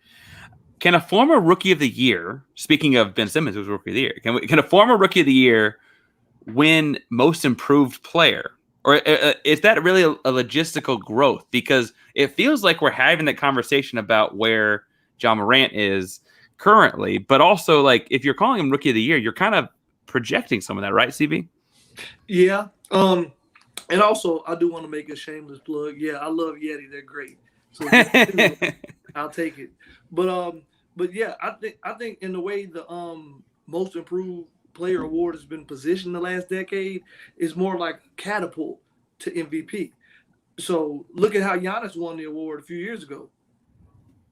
Can a former Rookie of the Year, speaking of Ben Simmons, who was Rookie of the Year, can a former Rookie of the Year win Most Improved Player? Or is that really a logistical growth? Because it feels like we're having that conversation about where Ja Morant is currently, but also, like, if you're calling him Rookie of the Year, you're kind of projecting some of that, right, CB? Yeah. And also, I do want to make a shameless plug. Yeah, I love Yeti. They're great. So I'll take it. But yeah, I think in the way the Most Improved Player award has been positioned the last decade is more like catapult to MVP. So look at how Giannis won the award a few years ago,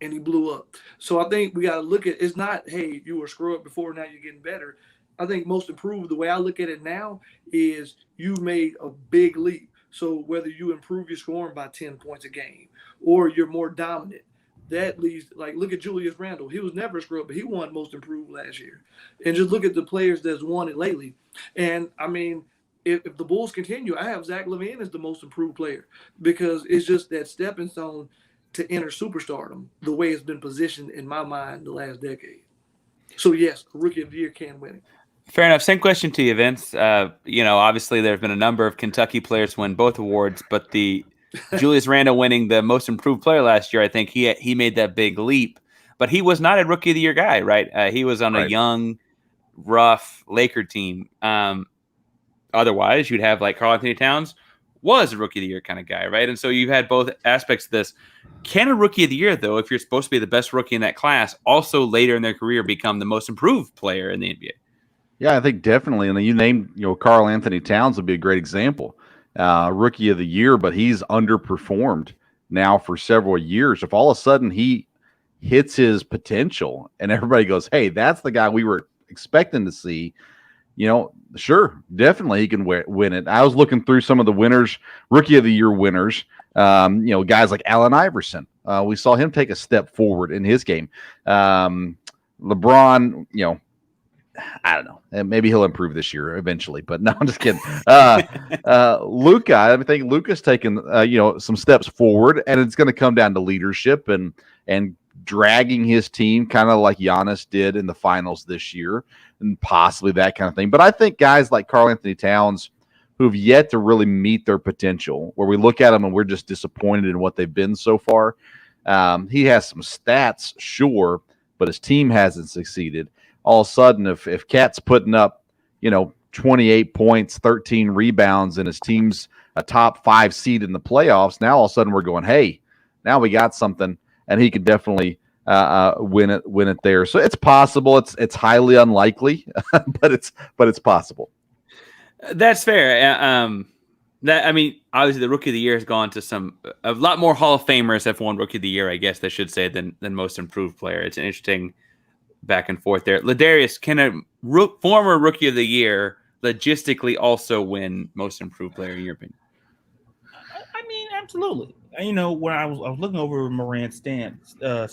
and he blew up. So I think we got to look at, it's not, hey, you were screw up before, now you're getting better. I think Most Improved, the way I look at it now, is you made a big leap. So whether you improve your scoring by 10 points a game or you're more dominant, that leads, like, look at Julius Randle. He was never a screw up, but he won Most Improved last year. And just look at the players that's won it lately. And, I mean, if the Bulls continue, I have Zach LaVine as the Most Improved Player because it's just that stepping stone to enter superstardom, the way it's been positioned in my mind the last decade. So, yes, Rookie of the Year can win it. Fair enough. Same question to you, Vince. Obviously there have been a number of Kentucky players win both awards, but the Julius Randle winning the Most Improved Player last year, I think he made that big leap. But he was not a Rookie of the Year guy, right? He was on a young, rough Laker team. Otherwise, you'd have like Karl Anthony Towns was a rookie of the year kind of guy, right? And so you've had both aspects of this. Can a rookie of the year, though, if you're supposed to be the best rookie in that class, also later in their career become the most improved player in the NBA? Yeah, I think definitely. And you named, Karl Anthony Towns would be a great example. Rookie of the year, but he's underperformed now for several years. If all of a sudden he hits his potential and everybody goes, hey, that's the guy we were expecting to see, sure, definitely he can win it. I was looking through some of the winners, rookie of the year winners, guys like Allen Iverson. We saw him take a step forward in his game. LeBron, I don't know. Maybe he'll improve this year eventually, but no, I'm just kidding. Luka, I think Luka's taken, some steps forward, and it's going to come down to leadership and dragging his team, kind of like Giannis did in the finals this year, and possibly that kind of thing. But I think guys like Karl Anthony Towns, who've yet to really meet their potential, where we look at them and we're just disappointed in what they've been so far. He has some stats, sure, but his team hasn't succeeded. All of a sudden, if Cat's putting up, 28 points, 13 rebounds, and his team's a top 5 seed in the playoffs, now all of a sudden we're going, hey, now we got something, and he could definitely win it there. So it's possible. It's highly unlikely, but it's possible. That's fair. Obviously the rookie of the year has gone to a lot more Hall of Famers have won rookie of the year, I guess they should say, than most improved player. It's an interesting back and forth there. LaDarius, can a former rookie of the year logistically also win most improved player in your opinion? I mean, absolutely. When I was looking over Morant's stats, I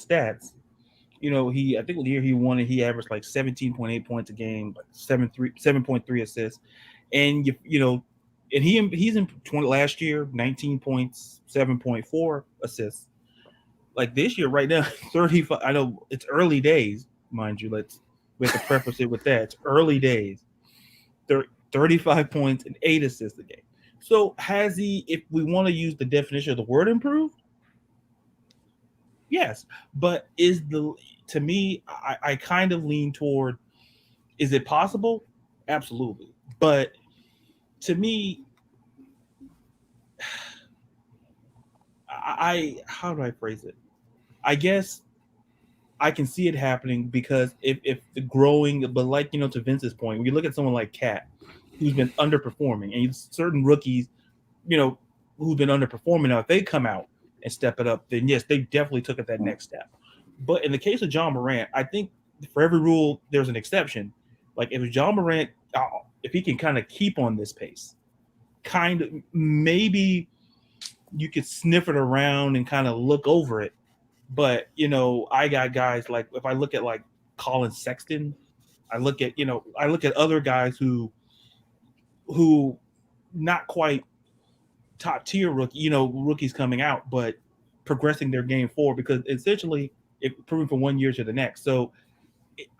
think the year he won it, he averaged like 17.8 points a game, like 7.3 assists, and and he's in last year 19 points, 7.4 assists. Like this year, right now, 35. I know it's early days, mind you. We have to preface it with that. It's early days. 35 points and 8 assists a game. So has he, if we want to use the definition of the word improved? Yes. But to me, I kind of lean toward, is it possible? Absolutely. But to me, how do I phrase it? I guess I can see it happening because if the growing, but like, to Vince's point, when you look at someone like Cat, who's been underperforming, and certain rookies, who've been underperforming, now if they come out and step it up, then yes, they definitely took it that next step. But in the case of Ja Morant, I think for every rule, there's an exception. Like if Ja Morant, if he can kind of keep on this pace, kind of maybe you could sniff it around and kind of look over it. But, I got guys like, if I look at like Colin Sexton, I look at other guys who not quite top tier rookies coming out, but progressing their game forward, because essentially improving from one year to the next. So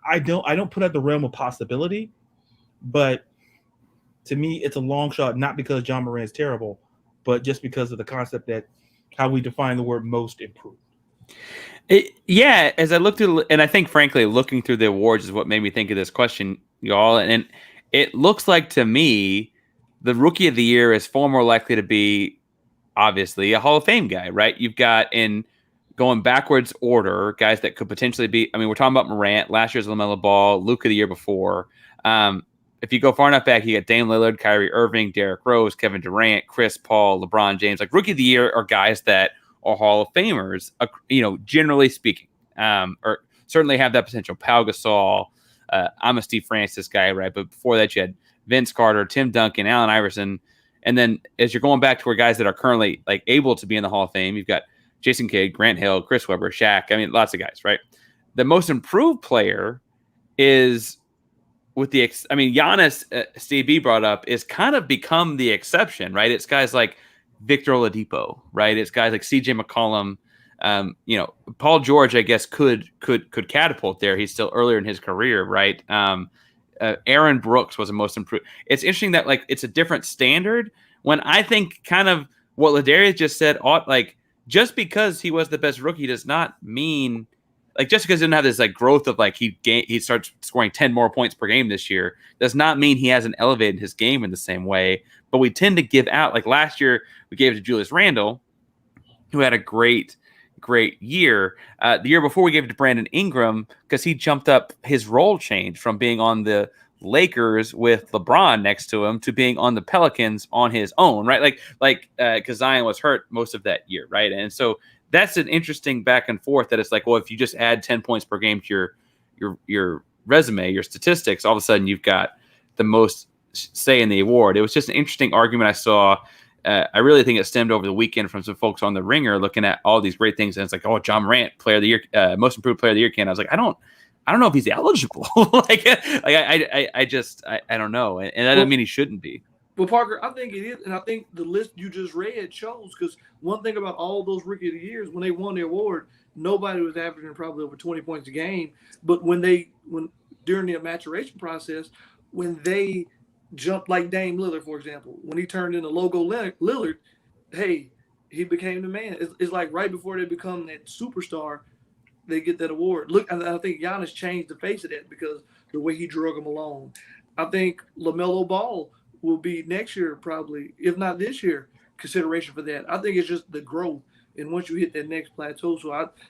I don't put out the realm of possibility, but to me, it's a long shot, not because Ja Morant is terrible, but just because of the concept that how we define the word most improved. As I looked at, and I think frankly, looking through the awards is what made me think of this question, y'all. And it looks like to me, the rookie of the year is far more likely to be obviously a Hall of Fame guy, right? You've got, in going backwards order, guys that could potentially be, we're talking about Morant, last year's LaMelo Ball, Luka the year before. If you go far enough back, you got Dame Lillard, Kyrie Irving, Derrick Rose, Kevin Durant, Chris Paul, LeBron James. Like rookie of the year are guys that are Hall of Famers, generally speaking, or certainly have that potential. Pau Gasol, I'm a Steve Francis guy, right? But before that, you had Vince Carter, Tim Duncan, Allen Iverson. And then as you're going back to where guys that are currently like able to be in the Hall of Fame, you've got Jason Kidd, Grant Hill, Chris Webber, Shaq. Lots of guys, right? The most improved player is Giannis, Steve B brought up, is kind of become the exception, right? It's guys like Victor Oladipo, right? It's guys like CJ McCollum. Paul George, I guess, could catapult there. He's still earlier in his career, right? Aaron Brooks was the most improved. It's interesting that it's a different standard, when I think kind of what LaDarius just said, just because he was the best rookie does not mean, just because he didn't have this growth of he starts scoring 10 more points per game this year, does not mean he hasn't elevated his game in the same way. but we tend to give out. Like last year, we gave it to Julius Randle, who had a great year. The year before, we gave it to Brandon Ingram because he jumped up. His role changed from being on the Lakers with LeBron next to him to being on the Pelicans on his own, right? Because Zion was hurt most of that year, right? And so that's an interesting back and forth. That it's like, well, if you just add 10 points per game to your resume, your statistics, all of a sudden you've got the most say in the award. It was just an interesting argument I saw. I really think it stemmed over the weekend from some folks on the Ringer looking at all these great things, and it's like, oh, Ja Morant, player of the year, most improved player of the year candidate. I was like, I don't know if he's eligible. I don't know, and that doesn't mean he shouldn't be. Well, Parker, I think it is, and I think the list you just read shows, because one thing about all those Rookie of the Years, when they won the award, nobody was averaging probably over 20 points a game. But when during the maturation process, when they jumped like Dame Lillard, for example, when he turned into Logo Lillard, hey, he became the man. It's like right before they become that superstar, they get that award. Look, I think Giannis changed the face of that because the way he drug them along. I think LaMelo Ball will be next year probably, if not this year, consideration for that. I think it's just the growth. And once you hit that next plateau,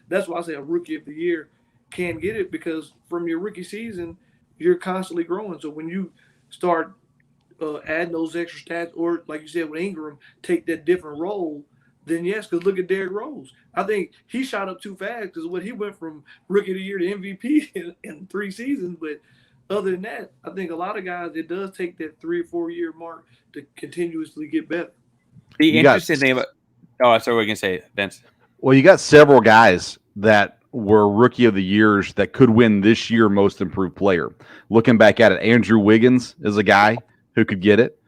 that's why I say a Rookie of the Year can get it, because from your rookie season, you're constantly growing. So when you start adding those extra stats, or like you said with Ingram, take that different role, then yes, because look at Derrick Rose. I think he shot up too fast because he went from Rookie of the Year to MVP in 3 seasons. But other than that, I think a lot of guys, it does take that 3 or 4 year mark to continuously get better. The interesting thing about – oh, that's what we're going to say, Vince. Well, you got several guys that were Rookie of the Years that could win this year Most Improved Player. Looking back at it, Andrew Wiggins is a guy who could get it.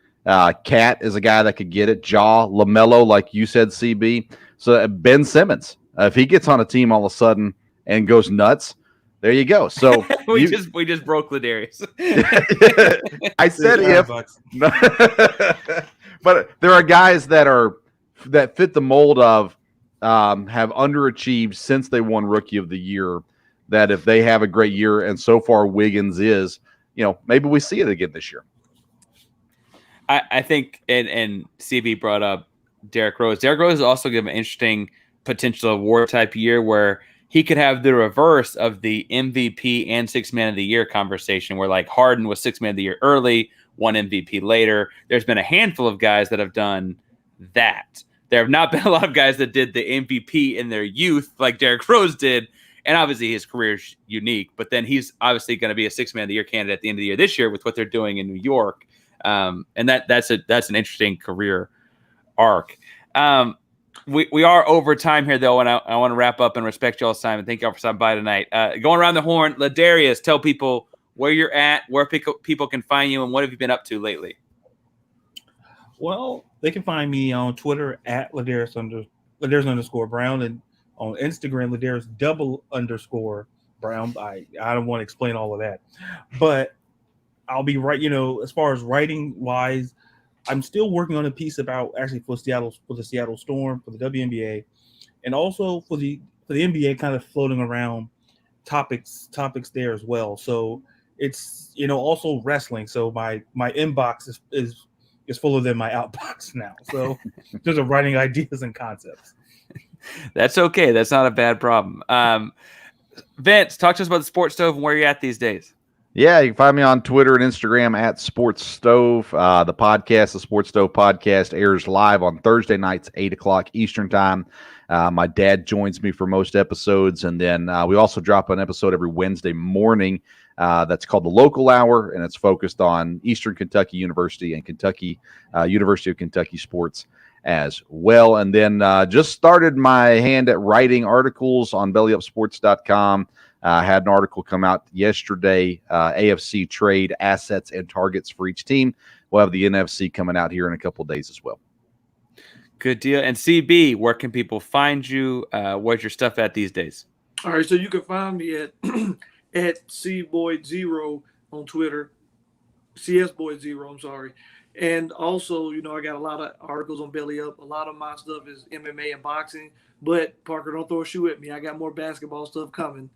Cat is a guy that could get it. Ja, LaMelo, like you said, CB. So Ben Simmons, if he gets on a team all of a sudden and goes nuts, there you go. So we just broke LaDarius. I said if, but there are guys that fit the mold of have underachieved since they won Rookie of the Year. That if they have a great year, and so far Wiggins is, maybe we see it again this year. I think, and CB brought up Derrick Rose. Derrick Rose is also given an interesting potential award type year where he could have the reverse of the MVP and 6th Man of the Year conversation, where like Harden was 6th Man of the Year early, won MVP later. There's been a handful of guys that have done that. There have not been a lot of guys that did the MVP in their youth like Derrick Rose did. And obviously his career is unique, but then he's obviously going to be a 6th Man of the Year candidate at the end of the year this year with what they're doing in New York. And that's an interesting career arc. We are over time here, though, and I want to wrap up and respect y'all's time, and thank y'all for stopping by tonight. Going around the horn, LaDarius, tell people where you're at, where people can find you, and what have you been up to lately? Well, they can find me on Twitter at LaDarius_Brown, and on Instagram, LaDarius_Brown. I don't want to explain all of that, but I'll be right. As far as writing wise, I'm still working on a piece about actually for the Seattle Storm, for the WNBA, and also for the NBA, kind of floating around topics there as well. So it's also wrestling. So my inbox is fuller than my outbox now. So just writing ideas and concepts. That's okay. That's not a bad problem. Vince, talk to us about the Sports Stove and where you're at these days. Yeah, you can find me on Twitter and Instagram at Sports Stove. The podcast, the Sports Stove podcast, airs live on Thursday nights, 8 o'clock Eastern time. My dad joins me for most episodes, and then we also drop an episode every Wednesday morning that's called The Local Hour, and it's focused on Eastern Kentucky University and University of Kentucky sports as well. And then just started my hand at writing articles on bellyupsports.com. Had an article come out yesterday, AFC trade assets and targets for each team. We'll have the NFC coming out here in a couple of days as well. Good deal. And CB, where can people find you? Where's your stuff at these days? All right, so you can find me at CBoyd0 on Twitter, CSBoyd0, I'm sorry. And also, I got a lot of articles on Belly Up. A lot of my stuff is MMA and boxing. But, Parker, don't throw a shoe at me. I got more basketball stuff coming.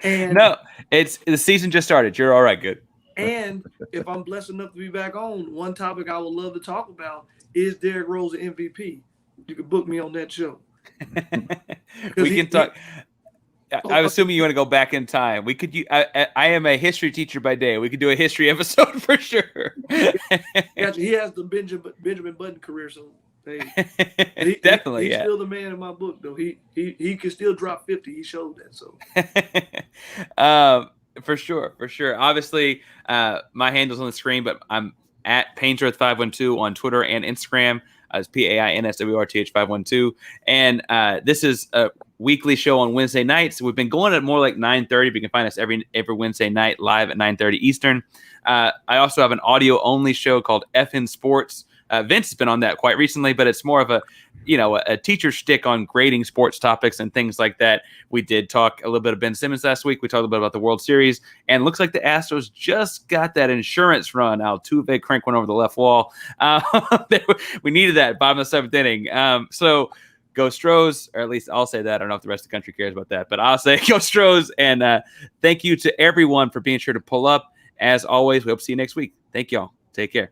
No, it's the season just started. You're all right. Good. And if I'm blessed enough to be back on, one topic I would love to talk about is Derrick Rose an MVP. You can book me on that show. We can talk. I'm assuming you want to go back in time. We could. I am a history teacher by day. We could do a history episode for sure. Gotcha. He has the Benjamin Button career, so hey, definitely. He's still the man in my book, though. He can still drop 50. He showed that. So. For sure. Obviously, my handle's on the screen, but I'm at Ainsworth512 on Twitter and Instagram. It's PAINSWRTH 512. And this is a weekly show on Wednesday nights. We've been going at more like 9:30, but you can find us every Wednesday night live at 9:30 Eastern. I also have an audio-only show called FN Sports. Vince has been on that quite recently, but it's more of a teacher shtick on grading sports topics and things like that. We did talk a little bit of Ben Simmons last week. We talked a bit about the World Series, and it looks like the Astros just got that insurance run. Altuve crank went over the left wall. We needed that bottom of the seventh inning. So go Stros, or at least I'll say that. I don't know if the rest of the country cares about that, but I'll say go Stros. And thank you to everyone for being sure to pull up. As always, we hope to see you next week. Thank y'all. Take care.